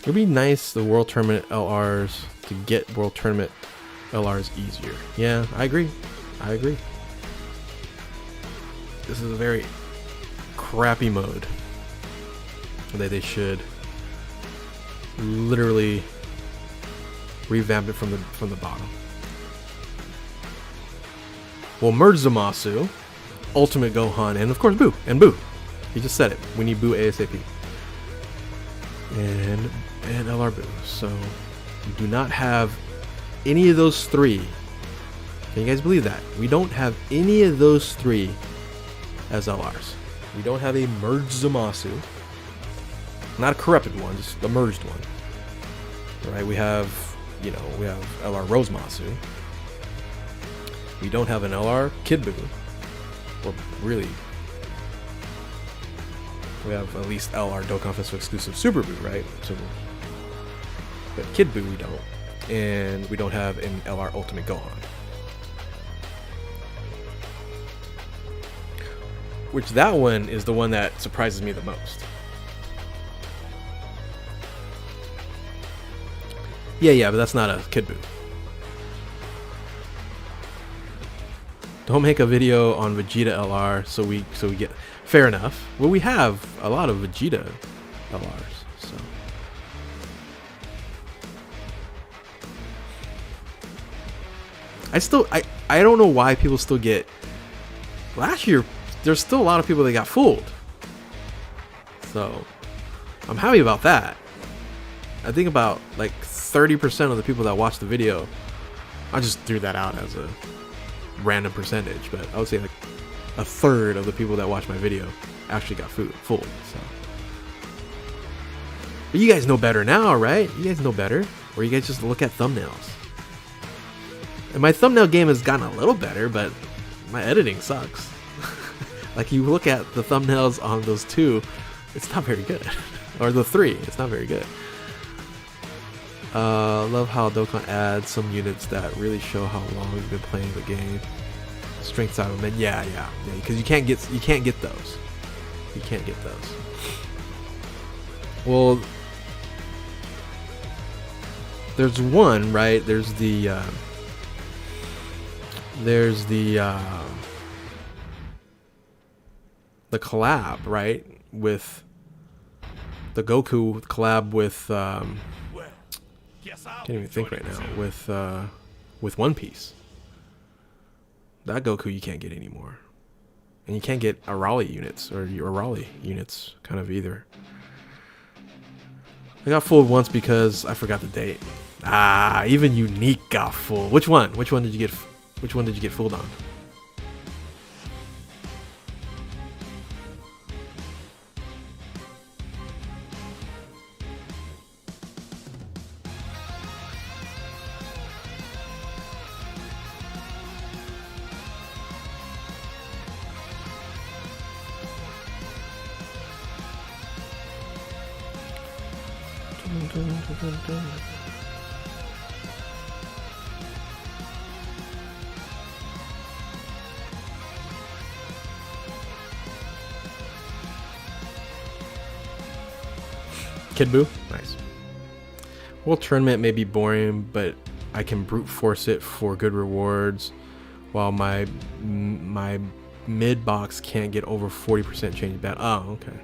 It'd be nice the World Tournament LRs to get World Tournament LRs easier. Yeah, I agree. This is a very crappy mode that they should literally revamp it from the bottom. We'll merge Zamasu, Ultimate Gohan, and of course Boo. And Boo. He just said it. We need Boo ASAP. And LR Boo. So we do not have any of those 3. Can you guys believe that? We don't have any of those 3 as LRs. We don't have a merged Zamasu. Not a corrupted one, just a merged one. Right? We have LR Rosemasu. We don't have an LR Kid Buu. Well, really, we have at least LR Dokkan Festival exclusive Super Buu, right? So, but Kid Buu we don't, and we don't have an LR Ultimate Gohan. Which that one is the one that surprises me the most. Yeah, but that's not a Kid Buu. Don't make a video on Vegeta LR so we get fair enough. Well, we have a lot of Vegeta LRs, so I don't know why people still get. Last year there's still a lot of people that got fooled, so I'm happy about that. I think about like 30% of the people that watched the video, I just threw that out as a random percentage, but I would say like a third of the people that watched my video actually got fooled. So, but you guys know better now, right? You guys know better, or you guys just look at thumbnails. And my thumbnail game has gotten a little better, but my editing sucks. Like you look at the thumbnails on those 2, it's not very good, or the 3, it's not very good. Love how Dokkan adds some units that really show how long you've been playing the game. Strength side of men, yeah, because you can't get those. You can't get those. Well, there's one, right? There's the collab, right? With the Goku collab with Guess I'll Can't even think right join now you. with One Piece. That Goku you can't get anymore, and you can't get Arali units or Arali units kind of either. I got fooled once because I forgot the date. Ah, even Unique got fooled. Which one? Which one did you get? Which one did you get fooled on? Kid Buu? Nice. World Tournament may be boring, but I can brute force it for good rewards, while my mid box can't get over 40% change bet. Oh, okay.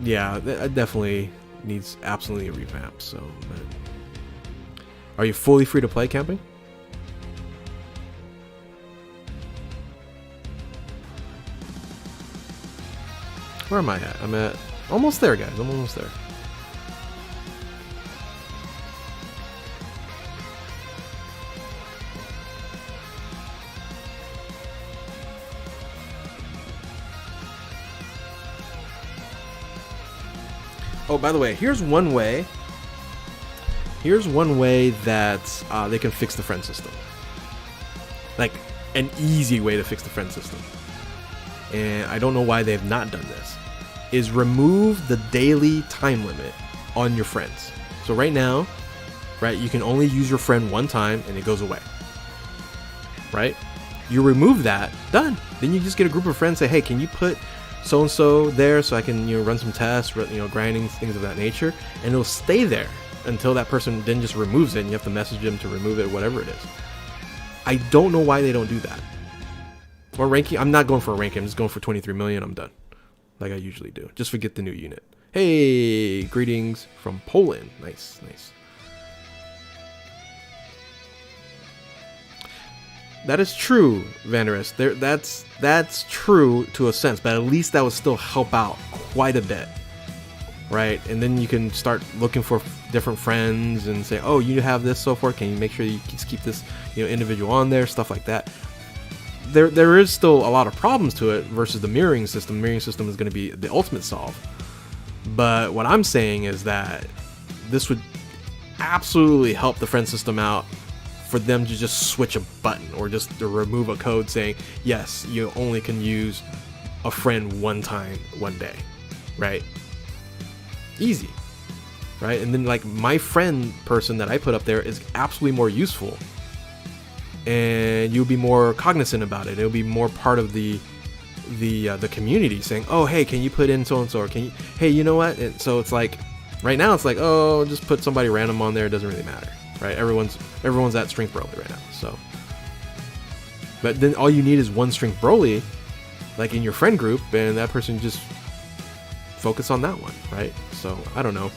Yeah, that definitely needs absolutely a revamp. So, but are you fully free to play camping? Where am I at? I'm at almost there, guys. I'm almost there. Oh, by the way, here's one way. Here's one way that they can fix the friend system. Like, an easy way to fix the friend system. And I don't know why they have not done this. Is remove the daily time limit on your friends. So right now, right, you can only use your friend one time and it goes away. Right? You remove that, done. Then you just get a group of friends, say, hey, can you put so-and-so there so I can, you know, run some tests, you know, grinding, things of that nature, and it'll stay there until that person then just removes it and you have to message them to remove it, whatever it is. I don't know why they don't do that. Or ranking, I'm not going for a ranking, I'm just going for 23 million, I'm done. Like I usually do. Just forget the new unit. Hey, greetings from Poland. Nice, nice. That is true, Vanderest. That's true to a sense, but at least that would still help out quite a bit, right? And then you can start looking for different friends and say, oh, you have this so forth. Can you make sure you just keep this, you know, individual on there, stuff like that. There is still a lot of problems to it versus the mirroring system. Mirroring system is going to be the ultimate solve. But what I'm saying is that this would absolutely help the friend system out, for them to just switch a button or just to remove a code saying, yes, you only can use a friend one time, one day, right? Easy, right? And then like my friend person that I put up there is absolutely more useful, and you'll be more cognizant about it. It'll be more part of the community saying, oh, hey, can you put in so-and-so, or can you, hey, you know what? And so it's like, right now it's like, oh, just put somebody random on there. It doesn't really matter. Right, everyone's at Strength Broly right now. So, but then all you need is one Strength Broly, like in your friend group, and that person just focus on that one, right? So I don't know.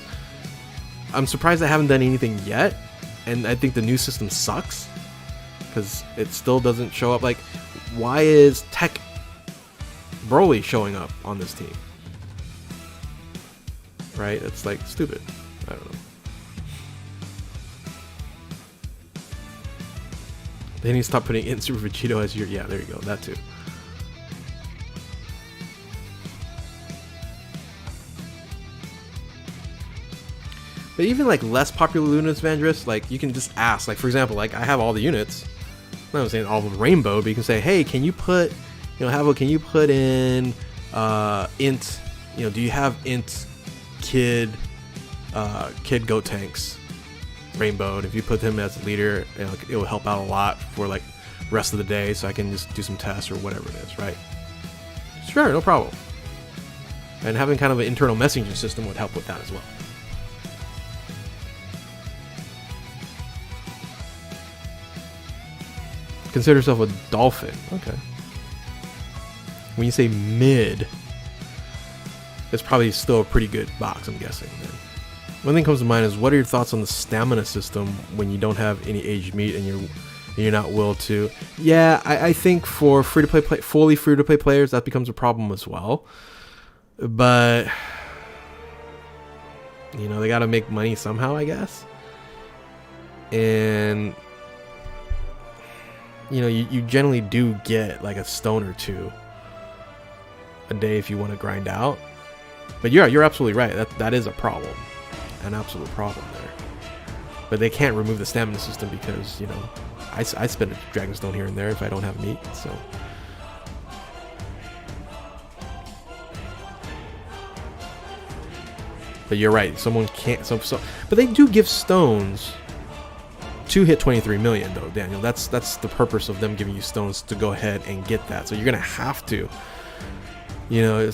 I'm surprised I haven't done anything yet, and I think the new system sucks because it still doesn't show up. Like, why is Tech Broly showing up on this team? Right? It's like stupid. I don't know. They need to stop putting in Super Vegeta as your... Yeah, there you go. That too. But even like less popular units, Vandris, like you can just ask. Like for example, like I have all the units. I'm not saying all of Rainbow, but you can say, hey, can you put, you know, Havo, can you put in int, you know, do you have int kid goat tanks Rainbow? And if you put them as a leader, you know, it will help out a lot for like rest of the day, so I can just do some tests or whatever it is, right? Sure, no problem. And having kind of an internal messaging system would help with that as well. Consider yourself a dolphin. Okay. When you say mid, it's probably still a pretty good box, I'm guessing. Then. one thing comes to mind is, what are your thoughts on the stamina system when you don't have any aged meat and you're not willed to? Yeah, I think for fully free to play players, that becomes a problem as well. But you know, they got to make money somehow, I guess. And you know, you generally do get like a stone or two a day if you want to grind out. But you're absolutely right. That is a problem, an absolute problem there. But they can't remove the stamina system because, you know, I spend a dragon stone here and there if I don't have meat. So but you're right. Someone can't. But they do give stones to hit 23 million, though, Daniel. That's the purpose of them giving you stones, to go ahead and get that. So you're gonna have to. You know,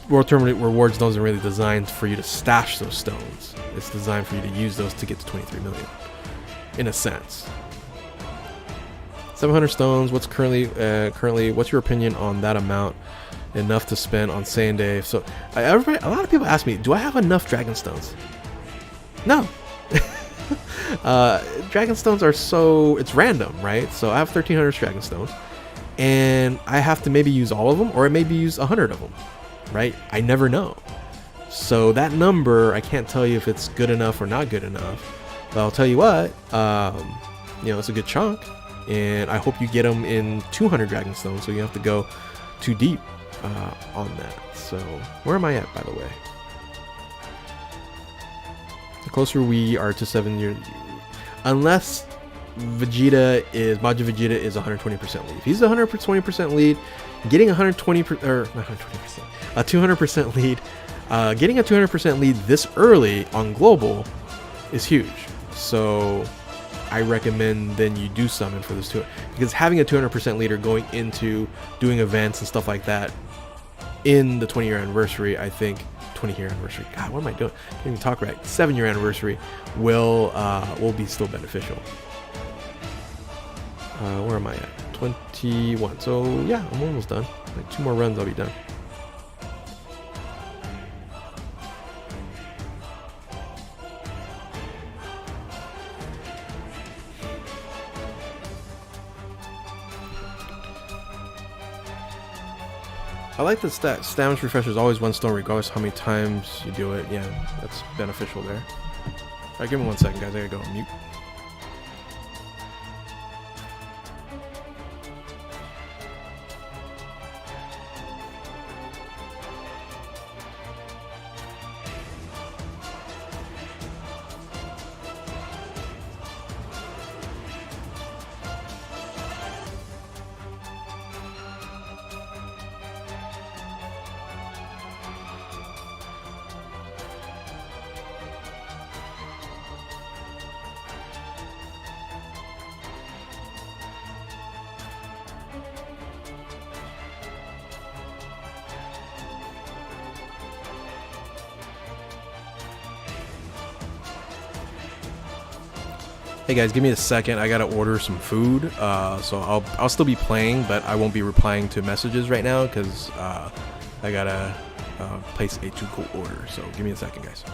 World Tournament Rewards isn't really designed for you to stash those stones. It's designed for you to use those to get to 23 million, in a sense. 700 stones. What's currently? What's your opinion on that amount? Enough to spend on Saiyan Day? So, a lot of people ask me, do I have enough dragon stones? No. Dragon stones are it's random, right? So I have 1300 dragon stones, and I have to maybe use all of them, or I maybe use 100 of them, right? I never know. So that number, I can't tell you if it's good enough or not good enough. But I'll tell you what, you know, it's a good chunk, and I hope you get them in 200 dragon stones, so you have to go too deep on that. So where am I at, by the way? The closer we are to 7 years, unless Majin Vegeta is 120% lead. If he's 120% lead, getting 200% lead, getting a 200% lead this early on global is huge. So I recommend then you do summon for this too, because having a 200% leader going into doing events and stuff like that in the 20-year anniversary, I think 20-year anniversary. God, what am I doing? Can't even talk right. 7-year anniversary will be still beneficial. Where am I at? 21. So yeah, I'm almost done. Like 2 more runs, I'll be done. I like that stamina refresher is always 1 stone regardless how many times you do it. Yeah, that's beneficial there. Alright, give me 1 second, guys. I gotta go on mute. Hey guys, give me a second. I gotta order some food. So I'll still be playing, but I won't be replying to messages right now because I gotta place a to-go order. So give me a second, guys.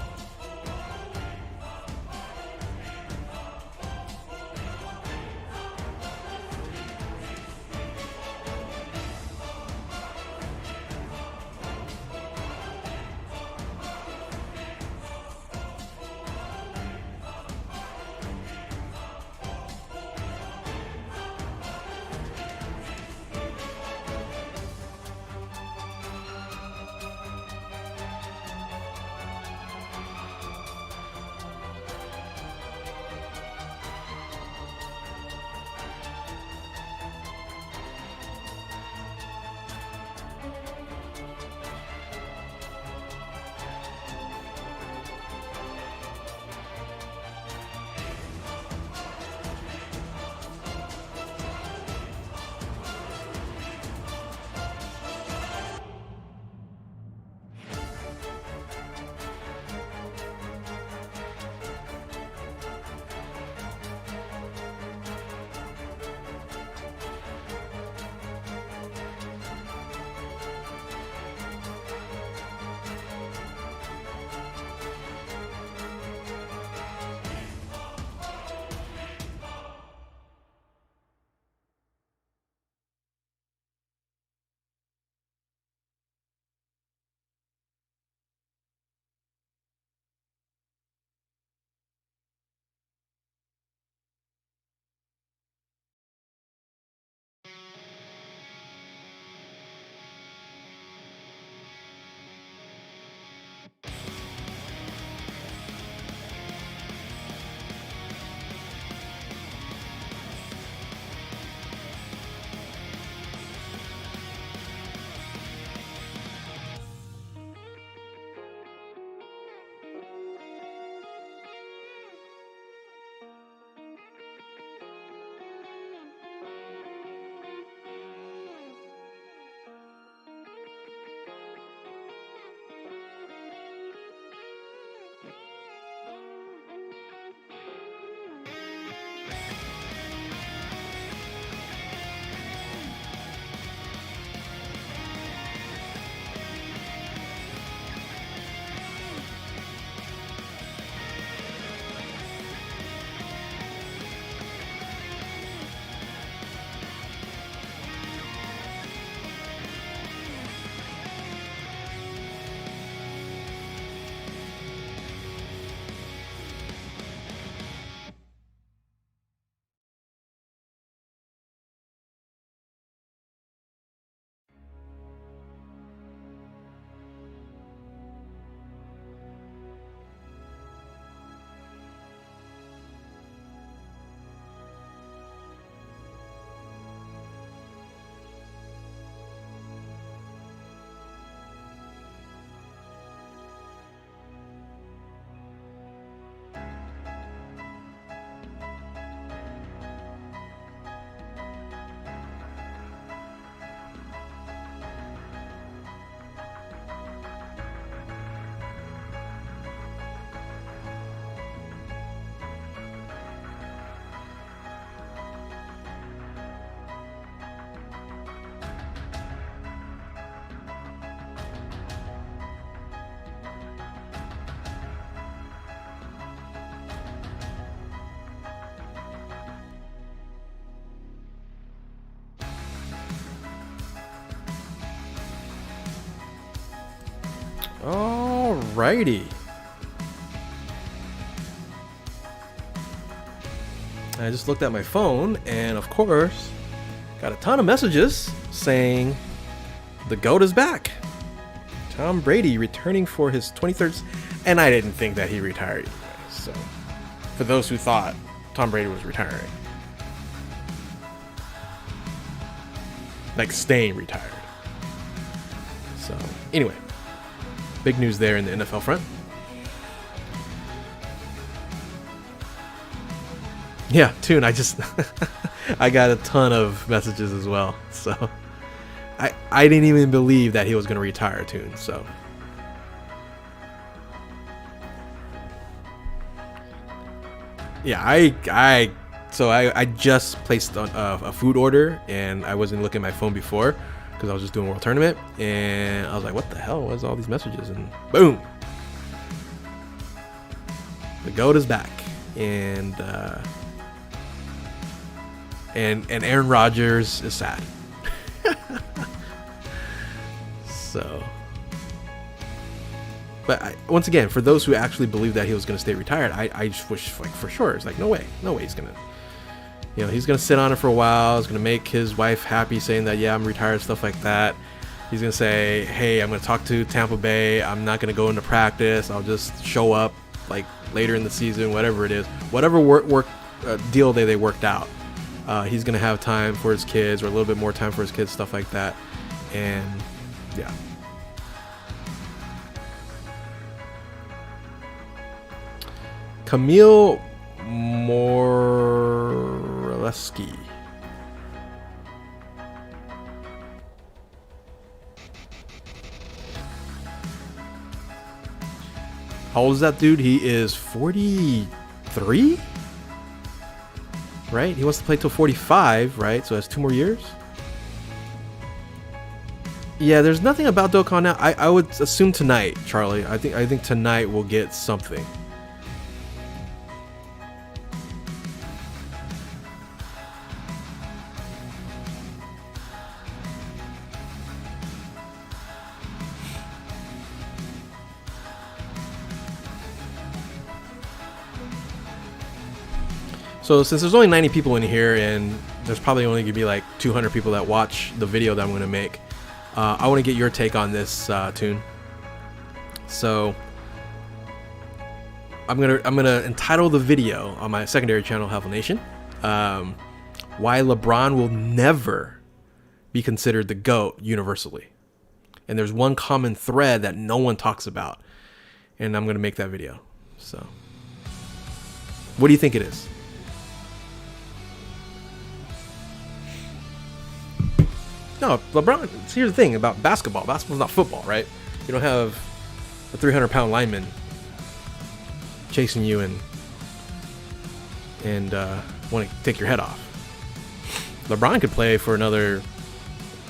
Alrighty. I just looked at my phone and of course got a ton of messages saying the GOAT is back. Tom Brady returning for his 23rd, and I didn't think that he retired anyway. So for those who thought Tom Brady was retiring, like staying retired. So anyway, big news there in the NFL front. Yeah, Toon, I just I got a ton of messages as well. So I didn't even believe that he was going to retire, Toon. So yeah, I just placed a food order and I wasn't looking at my phone before because I was just doing World Tournament, and I was like, what the hell was all these messages? And boom, the GOAT is back. And Aaron Rodgers is sad. So, but once again, for those who actually believe that he was going to stay retired, I just wish, like, for sure, it's like no way he's gonna, he's gonna sit on it for a while. He's gonna make his wife happy, saying that yeah, I'm retired, stuff like that. He's gonna say, hey, I'm gonna talk to Tampa Bay. I'm not gonna go into practice. I'll just show up like later in the season, whatever it is, whatever work deal they worked out. He's gonna have time for his kids, or a little bit more time for his kids, stuff like that. And yeah. Camille Moraleski. How old is that dude? He is 43? Right? He wants to play till 45, right? So that's 2 more years. Yeah, there's nothing about Dokkan now. I would assume tonight, Charlie. I think tonight we'll get something. So since there's only 90 people in here, and there's probably only gonna be like 200 people that watch the video that I'm gonna make, I want to get your take on this, Toon. So I'm gonna entitle the video on my secondary channel, Half Nation, why LeBron will never be considered the GOAT universally. And there's one common thread that no one talks about, and I'm gonna make that video. So what do you think it is? No, LeBron, here's the thing about basketball. Basketball's not football, right? You don't have a 300-pound lineman chasing you and want to take your head off. LeBron could play for another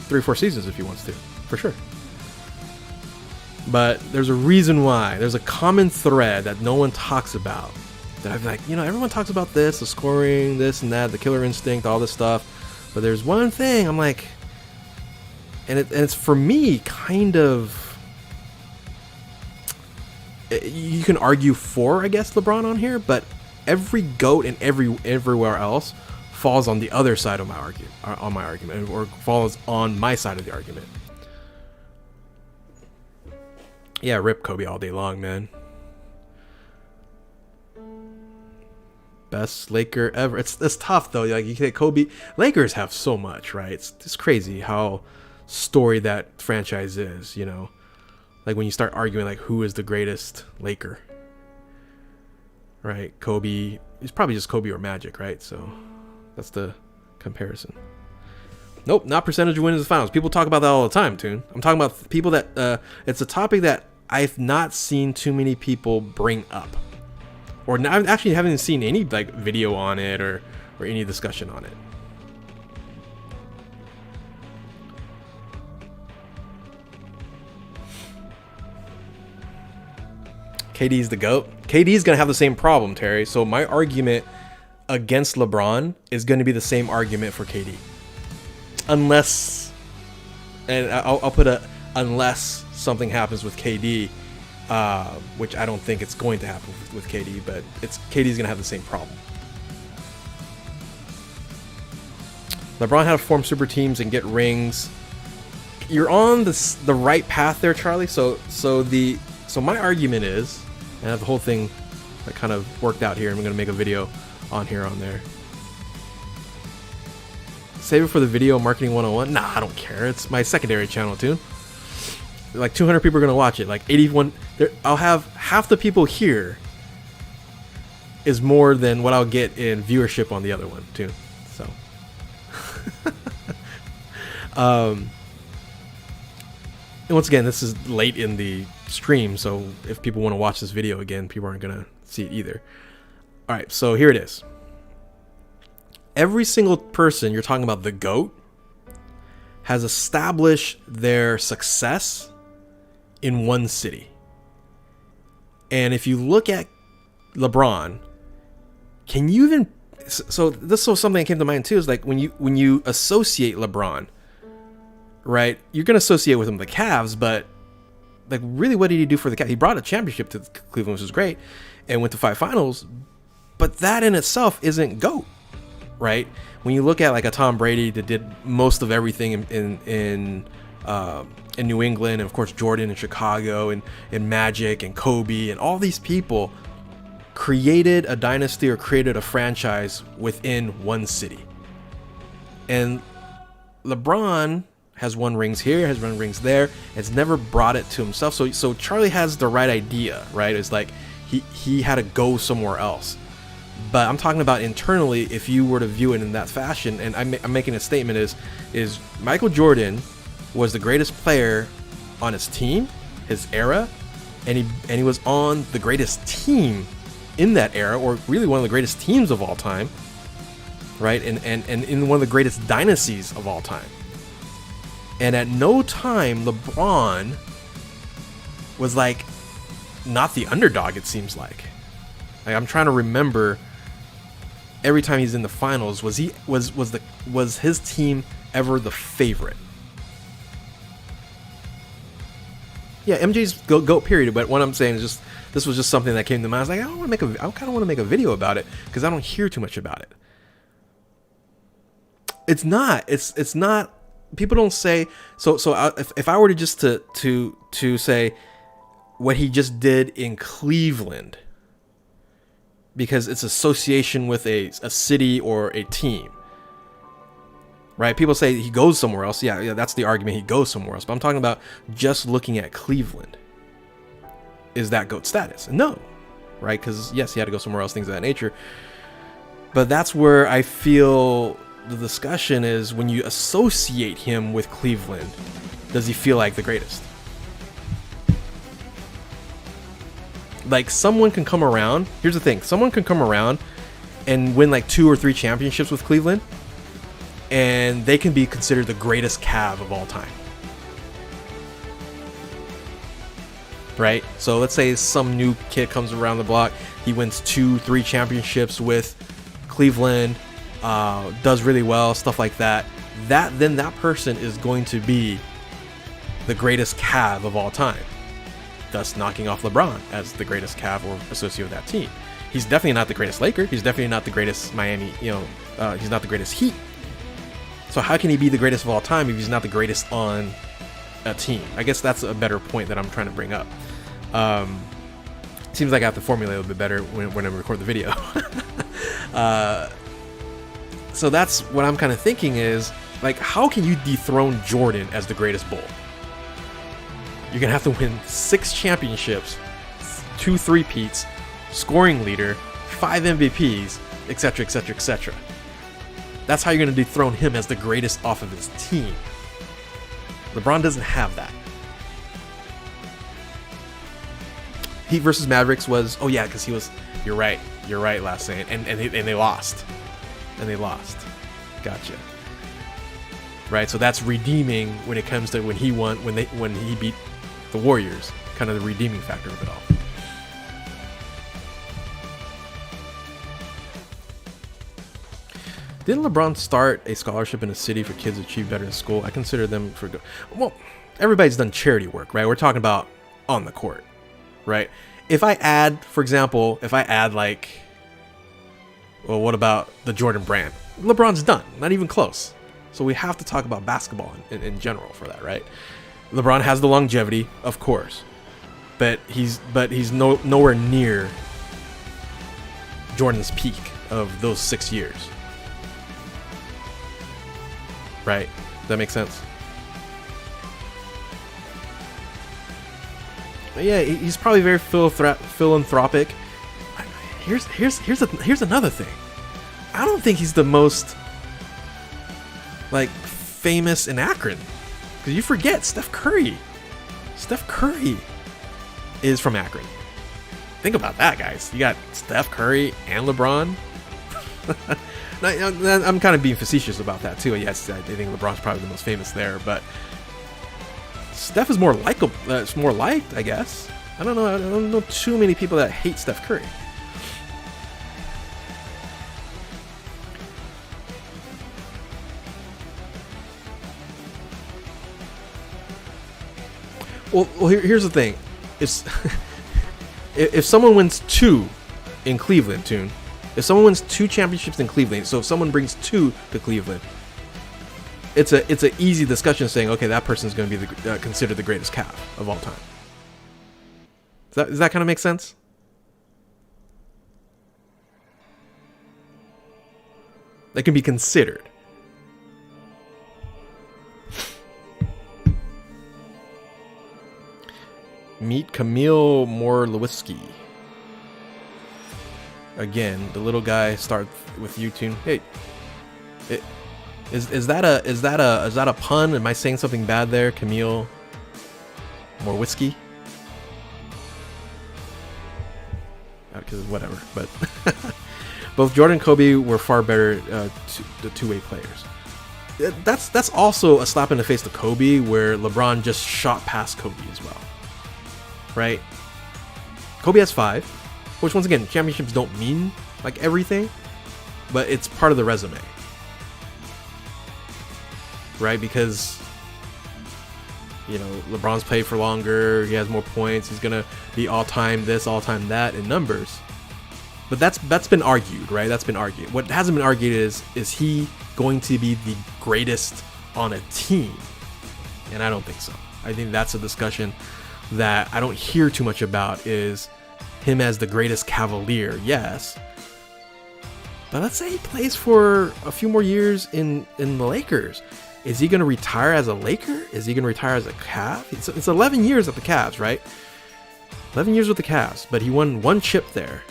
3 or 4 seasons if he wants to, for sure. But there's a reason why. There's a common thread that no one talks about. That I'm like, everyone talks about this, the scoring, this and that, the killer instinct, all this stuff. But there's one thing I'm like, and it's for me kind of, you can argue for, I guess, LeBron on here, but every GOAT and everywhere else falls on the other side of my argument, or falls on my side of the argument. Yeah, rip Kobe all day long, man. Best Laker ever. It's tough though. Like, you say Kobe, Lakers have so much, right? It's crazy how story that franchise is, like when you start arguing like who is the greatest Laker, right? Kobe, it's probably just Kobe or Magic, right? So that's the comparison. Nope, not percentage of wins in the finals. People talk about that all the time, Toon. I'm talking about people that it's a topic that I've not seen too many people bring up, or I actually haven't seen any like video on it or any discussion on it. KD's the GOAT. KD's going to have the same problem, Terry. So my argument against LeBron is going to be the same argument for KD. Unless, and I'll put unless something happens with KD which I don't think it's going to happen with KD, but KD's gonna have the same problem. LeBron had to form super teams and get rings. You're on the right path there, Charlie. So my argument is, and I have the whole thing that kind of worked out here, and I'm gonna make a video on there. Save it for the video marketing 101. Nah, I don't care. It's my secondary channel too. Like 200 people are gonna watch it. Like 81. I'll have half the people here is more than what I'll get in viewership on the other one too. So. And once again, this is late in the stream, so if people want to watch this video again, people aren't gonna see it either. All right, so here it is. Every single person you're talking about, the GOAT, has established their success in one city. And if you look at LeBron, can you even... So this was something that came to mind too, is like when you associate LeBron, right, you're going to associate with him the Cavs, but like really what did he do for the Cavs? He brought a championship to Cleveland, which was great, and went to 5 finals, but that in itself isn't GOAT. Right, when you look at like a Tom Brady that did most of everything in New England, and of course Jordan in Chicago, and Magic and Kobe, and all these people created a dynasty or created a franchise within one city. And LeBron has won rings here, has won rings there. It's never brought it to himself. So Charlie has the right idea, right? It's like he had to go somewhere else. But I'm talking about internally, if you were to view it in that fashion, and I'm making a statement is Michael Jordan was the greatest player on his team, his era, and he was on the greatest team in that era, or really one of the greatest teams of all time, right? And in one of the greatest dynasties of all time. And at no time LeBron was like not the underdog, it seems like. I'm trying to remember every time he's in the finals, was his team ever the favorite? Yeah, MJ's GOAT period, but what I'm saying is just this was just something that came to mind. I was like, I kind of want to make a video about it because I don't hear too much about it. It's not people don't say so if I were to just to say what he just did in Cleveland, because it's association with a city or a team, right? People say he goes somewhere else. Yeah, that's the argument. He goes somewhere else. But I'm talking about just looking at Cleveland. Is that GOAT status? No, right? Because yes, he had to go somewhere else, things of that nature. But that's where I feel the discussion is when you associate him with Cleveland, does he feel like the greatest? Like someone can come around. Here's the thing. Someone can come around and win like 2 or 3 championships with Cleveland, and they can be considered the greatest Cav of all time. Right? So let's say some new kid comes around the block. He wins 2, 3 championships with Cleveland, does really well, stuff like that. Then that person is going to be the greatest Cav of all time, thus knocking off LeBron as the greatest Cav or associated with that team. He's definitely not the greatest Laker. He's definitely not the greatest Miami. He's not the greatest Heat. So how can he be the greatest of all time if he's not the greatest on a team? I guess that's a better point that I'm trying to bring up. Seems like I have to formulate a little bit better when I record the video. So that's what I'm kind of thinking is, like, how can you dethrone Jordan as the greatest Bull? You're going to have to win 6 championships, 2 3-peats, scoring leader, 5 MVPs, etc., etc., etc. That's how you're going to dethrone him as the greatest off of his team. LeBron doesn't have that. Heat versus Mavericks was, oh yeah, because he was, you're right, last saying, and they lost. And they lost. Gotcha. Right, so that's redeeming when it comes to when he won, when he beat the Warriors, kind of the redeeming factor of it all. Didn't LeBron start a scholarship in a city for kids to achieve better in school? I consider them for good. Well, everybody's done charity work, right? We're talking about on the court. right? If I add, for example, like, well, what about the Jordan brand? LeBron's done, not even close. So we have to talk about basketball in general for that, right? LeBron has the longevity, of course, but he's nowhere near Jordan's peak of those 6 years, right? Does that make sense? But yeah, he's probably very philanthropic. Here's another thing. I don't think he's the most like famous in Akron, because you forget Steph Curry. Steph Curry is from Akron. Think about that, guys. You got Steph Curry and LeBron. I'm kind of being facetious about that too. Yes, I think LeBron's probably the most famous there, but Steph is more likable. It's more liked, I guess. I don't know. I don't know too many people that hate Steph Curry. Well, here's the thing. If someone wins 2 in Cleveland, if someone wins 2 championships in Cleveland, so if someone brings 2 to Cleveland, it's an easy discussion saying, okay, that person's going to be considered the greatest Cav of all time. Does that kind of make sense? That can be considered. Meet Camille Morlowski. Again, the little guy starts with U-Tune. Hey, is that a pun? Am I saying something bad there, Camille Morlowski? Because whatever. But both Jordan and Kobe were far better the two-way players. That's also a slap in the face to Kobe, where LeBron just shot past Kobe as well. Right? Kobe has 5, which once again, championships don't mean like everything, but it's part of the resume. Right? Because, you know, LeBron's played for longer, he has more points, he's gonna be all-time this, all-time that in numbers. But that's been argued, right? That's been argued. What hasn't been argued is he going to be the greatest on a team? And I don't think so. I think that's a discussion that I don't hear too much about, is him as the greatest Cavalier, yes. But let's say he plays for a few more years in the Lakers. Is he going to retire as a Laker? Is he going to retire as a Cav? It's 11 years at the Cavs, right? 11 years with the Cavs, but he won 1 chip there.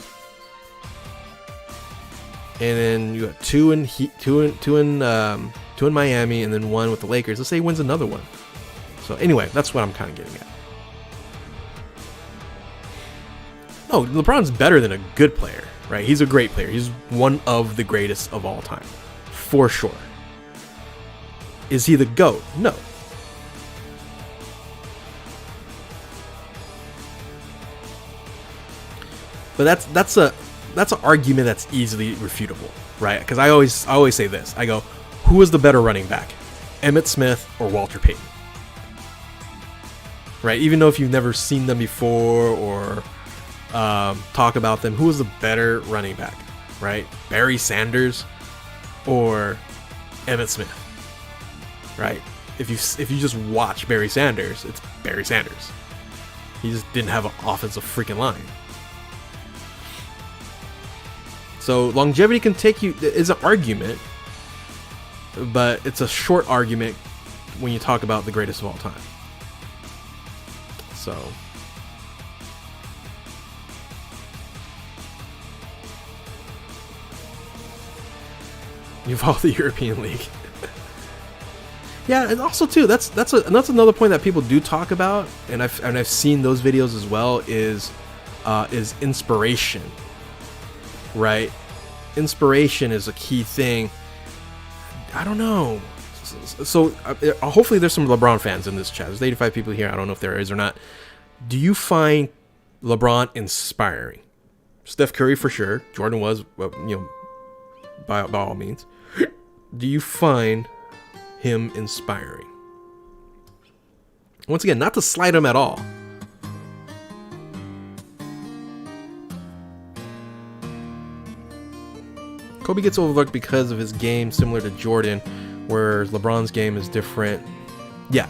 And then you got 2 in Miami, and then 1 with the Lakers. Let's say he wins another one. So anyway, that's what I'm kind of getting at. No, LeBron's better than a good player, right? He's a great player. He's one of the greatest of all time, for sure. Is he the GOAT? No. But that's an argument that's easily refutable, right? Because I always say this. I go, who is the better running back, Emmitt Smith or Walter Payton? Right? Even though if you've never seen them before or talk about them, who is the better running back, right? Barry Sanders or Emmitt Smith, right? If you just watch Barry Sanders, it's Barry Sanders. He just didn't have an offensive freaking line. So longevity can take you, is an argument, but it's a short argument when you talk about the greatest of all time. So you follow the European League. Yeah, and also too, that's another point that people do talk about, and I've seen those videos as well, is inspiration. Right? Inspiration is a key thing. I don't know. So hopefully there's some LeBron fans in this chat. There's 85 people here. I don't know if there is or not. Do you find LeBron inspiring? Steph Curry for sure. Jordan was, by all means. Do you find him inspiring? Once again, not to slight him at all. Kobe gets overlooked because of his game similar to Jordan, whereas LeBron's game is different. Yeah,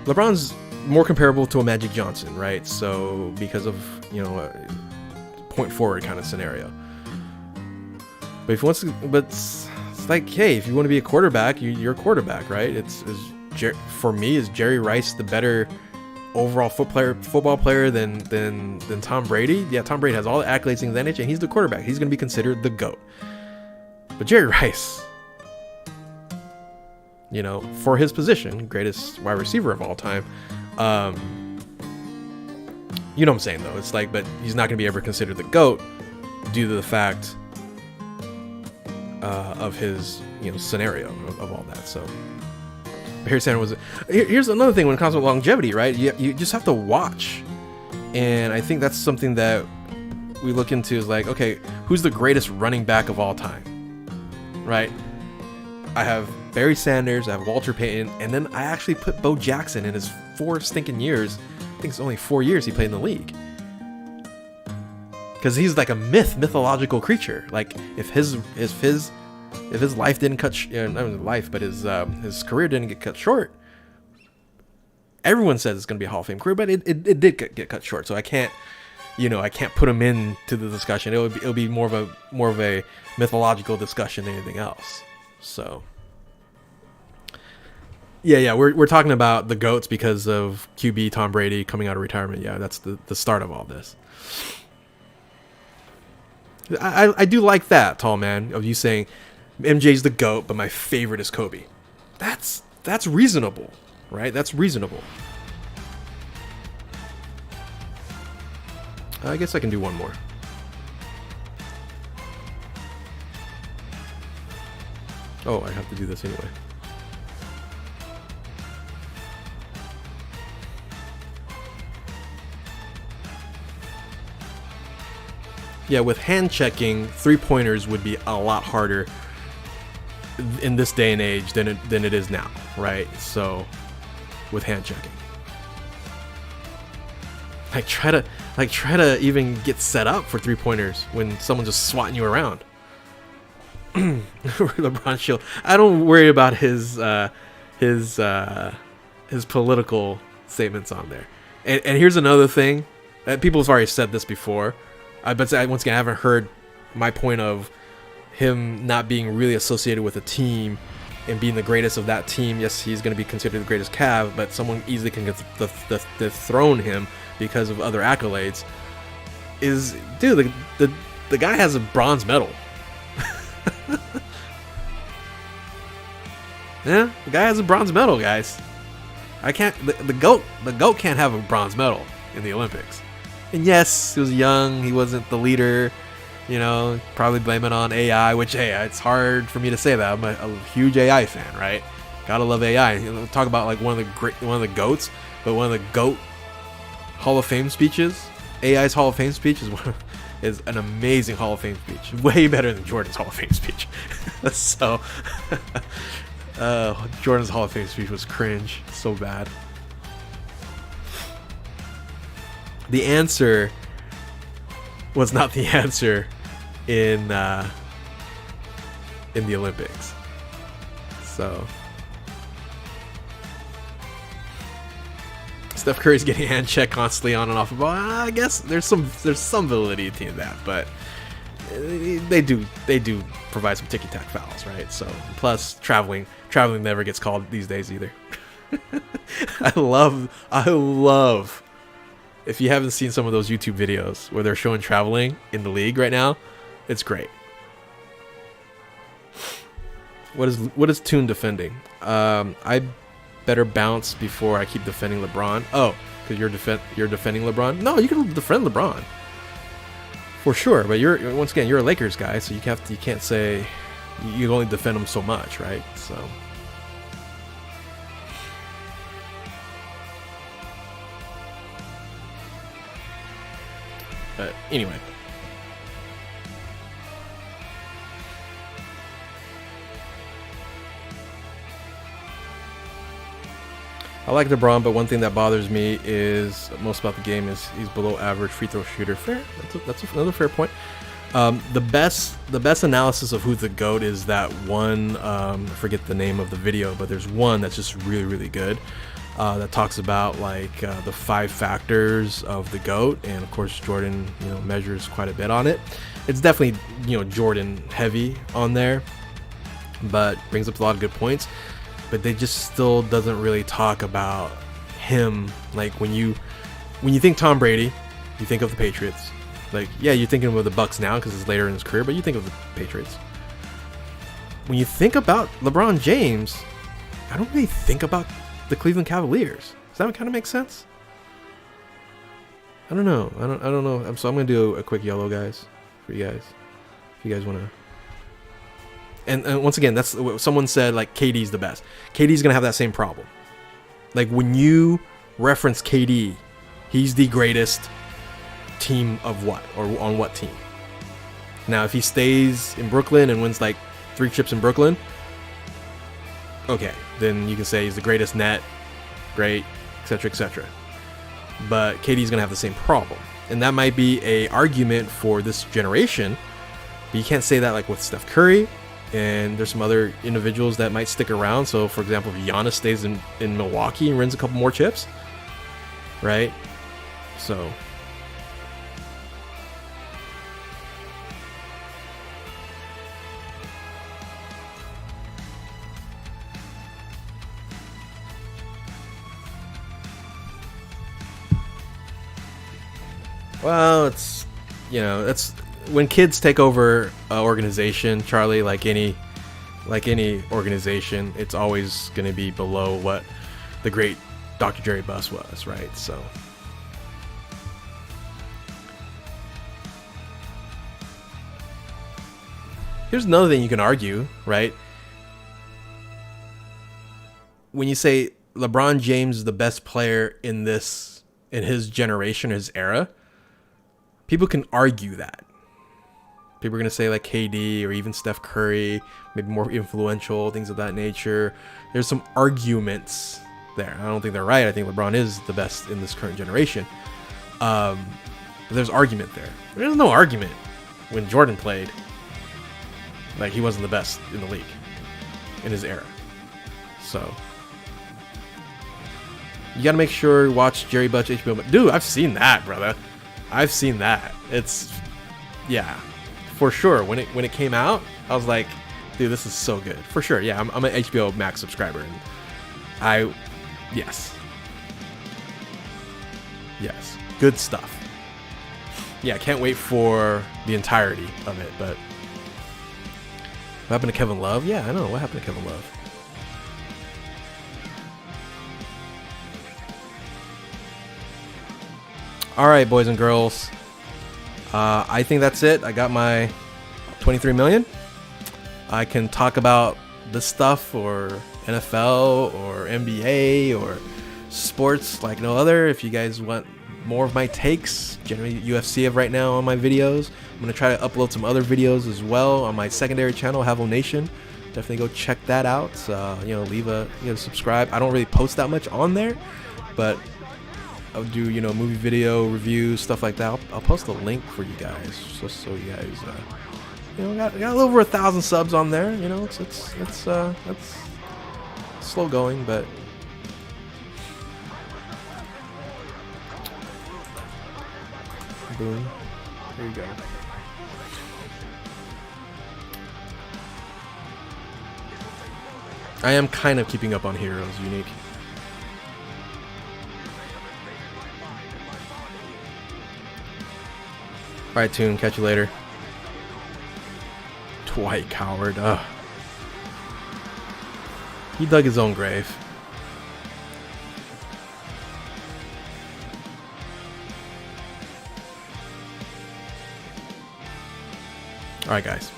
LeBron's more comparable to a Magic Johnson, right? So because of, you know, a point forward kind of scenario. But if he wants to, but it's like, hey, if you want to be a quarterback, you're a quarterback, right? For me, is Jerry Rice the better overall football player than Tom Brady? Yeah, Tom Brady has all the accolades in the NHL, and he's the quarterback. He's going to be considered the GOAT. But Jerry Rice, you know, for his position, greatest wide receiver of all time. You know what I'm saying, though. It's like, but he's not going to be ever considered the GOAT due to the fact of his, you know, scenario of all that. So here's another thing when it comes to longevity, right? You just have to watch, and I think that's something that we look into is like, okay, who's the greatest running back of all time, right? I have Barry Sanders, I have Walter Payton, and then I actually put Bo Jackson in his 4 stinking years. I think it's only 4 years he played in the league. Because he's like a mythological creature. Like if his life didn't his career didn't get cut short, everyone says it's going to be a Hall of Fame career, but it did get cut short. So I can't put him into the discussion. It'll be more of a mythological discussion than anything else. So yeah, we're talking about the GOATs because of QB Tom Brady coming out of retirement. Yeah, that's the start of all this. I do like that, tall man, of you saying MJ's the GOAT, but my favorite is Kobe. That's reasonable, right? That's reasonable. I guess I can do one more. Oh, I have to do this anyway. Yeah, with hand checking, 3-pointers would be a lot harder in this day and age than it is now, right? So, with hand checking, try to even get set up for 3-pointers when someone's just swatting you around. LeBron Shield. I don't worry about his political statements on there. And here's another thing. People have already said this before. But once again, I haven't heard my point of him not being really associated with a team and being the greatest of that team. Yes, he's going to be considered the greatest Cav, but someone easily can dethrone him because of other accolades. Dude, the guy has a bronze medal. Yeah, the guy has a bronze medal, guys. The GOAT can't have a bronze medal in the Olympics. And yes, he was young, he wasn't the leader, you know, probably blame it on AI, which, hey, it's hard for me to say that. I'm a huge AI fan, right? Gotta love AI. You know, talk about like one of the GOATs, but one of the GOAT Hall of Fame speeches, AI's Hall of Fame speech is an amazing Hall of Fame speech. Way better than Jordan's Hall of Fame speech. So, Jordan's Hall of Fame speech was cringe. So bad. The answer was not the answer in the Olympics. So Steph Curry's getting hand checked constantly on and off the ball. I guess there's some validity in that, but they do provide some ticky-tack fouls, right? So plus traveling never gets called these days either. I love. If you haven't seen some of those YouTube videos where they're showing traveling in the league right now, it's great. What is Toon defending? I better bounce before I keep defending LeBron. Oh, because you're defending LeBron? No, you can defend LeBron for sure. But you're a Lakers guy, so you can't say you only defend him so much, right? So. But anyway. I like LeBron, but one thing that bothers me is most about the game is he's below average free throw shooter. Fair. That's another fair point. The best analysis of who's the GOAT is that one. I forget the name of the video, but there's one that's just really good. That talks about like the 5 factors of the GOAT, and of course Jordan, measures quite a bit on it. It's definitely Jordan heavy on there, but brings up a lot of good points. But they just still doesn't really talk about him. Like when you think Tom Brady, you think of the Patriots. Like, yeah, you're thinking of the Bucks now because it's later in his career, but you think of the Patriots. When you think about LeBron James, I don't really think about the Cleveland Cavaliers. Does that kind of make sense? I don't know. I don't know. So I'm gonna do a quick yellow, guys, for you guys. If you guys wanna. And once again, that's what someone said. Like KD's the best. KD's gonna have that same problem. Like when you reference KD, he's the greatest team of what, or on what team? Now, if he stays in Brooklyn and wins like 3 chips in Brooklyn, okay, then you can say he's the greatest net, great, etc., etc. But KD's gonna have the same problem, and that might be a argument for this generation. But you can't say that like with Steph Curry, and there's some other individuals that might stick around. So, for example, if Giannis stays in Milwaukee and wins a couple more chips, right? So. Well, it's that's when kids take over an organization, Charlie. Like any organization, it's always going to be below what the great Dr. Jerry Buss was, right? So, here's another thing you can argue, right? When you say LeBron James is the best player in his generation, his era. People can argue that. People are going to say like KD or even Steph Curry, maybe more influential, things of that nature. There's some arguments there. I don't think they're right. I think LeBron is the best in this current generation. But there's argument there. There's no argument when Jordan played. Like he wasn't the best in the league in his era. So you got to make sure you watch Jerry Buss HBO. Dude, I've seen that, brother. I've seen that. It's, yeah, for sure. When it came out, I was like, dude, this is so good. For sure, yeah. I'm an HBO Max subscriber, and yes, good stuff. Yeah, I can't wait for the entirety of it. But what happened to Kevin Love? Yeah, I know what happened to Kevin Love. All right, boys and girls. I think that's it. I got my 23 million. I can talk about this stuff or NFL or NBA or sports like no other. If you guys want more of my takes, generally UFC of right now on my videos. I'm going to try to upload some other videos as well on my secondary channel, Havo Nation. Definitely go check that out. Leave a subscribe. I don't really post that much on there, but I'll do, movie video reviews, stuff like that. I'll post a link for you guys, just so you guys, got a little over 1,000 subs on there. It's slow going, but boom, there you go. I am kind of keeping up on Heroes Unique. Alright, Toon, catch you later. Dwight Coward, ugh. He dug his own grave. Alright, guys.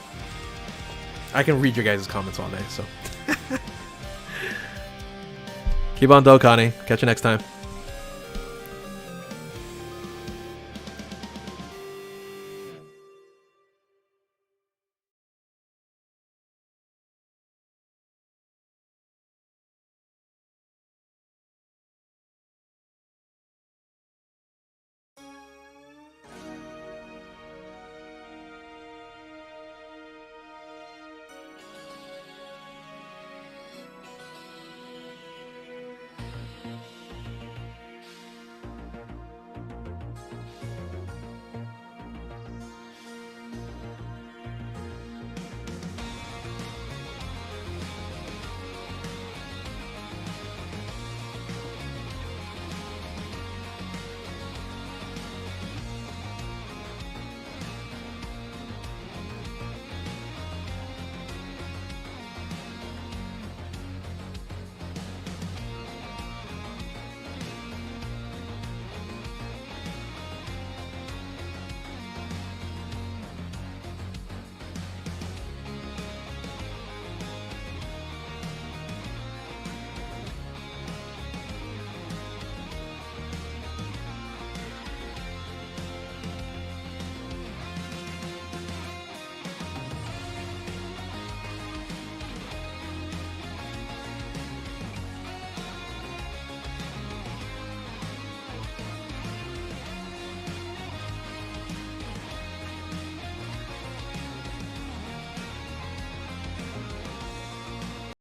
I can read your guys' comments all day, so. Keep on Dokkaning. Catch you next time.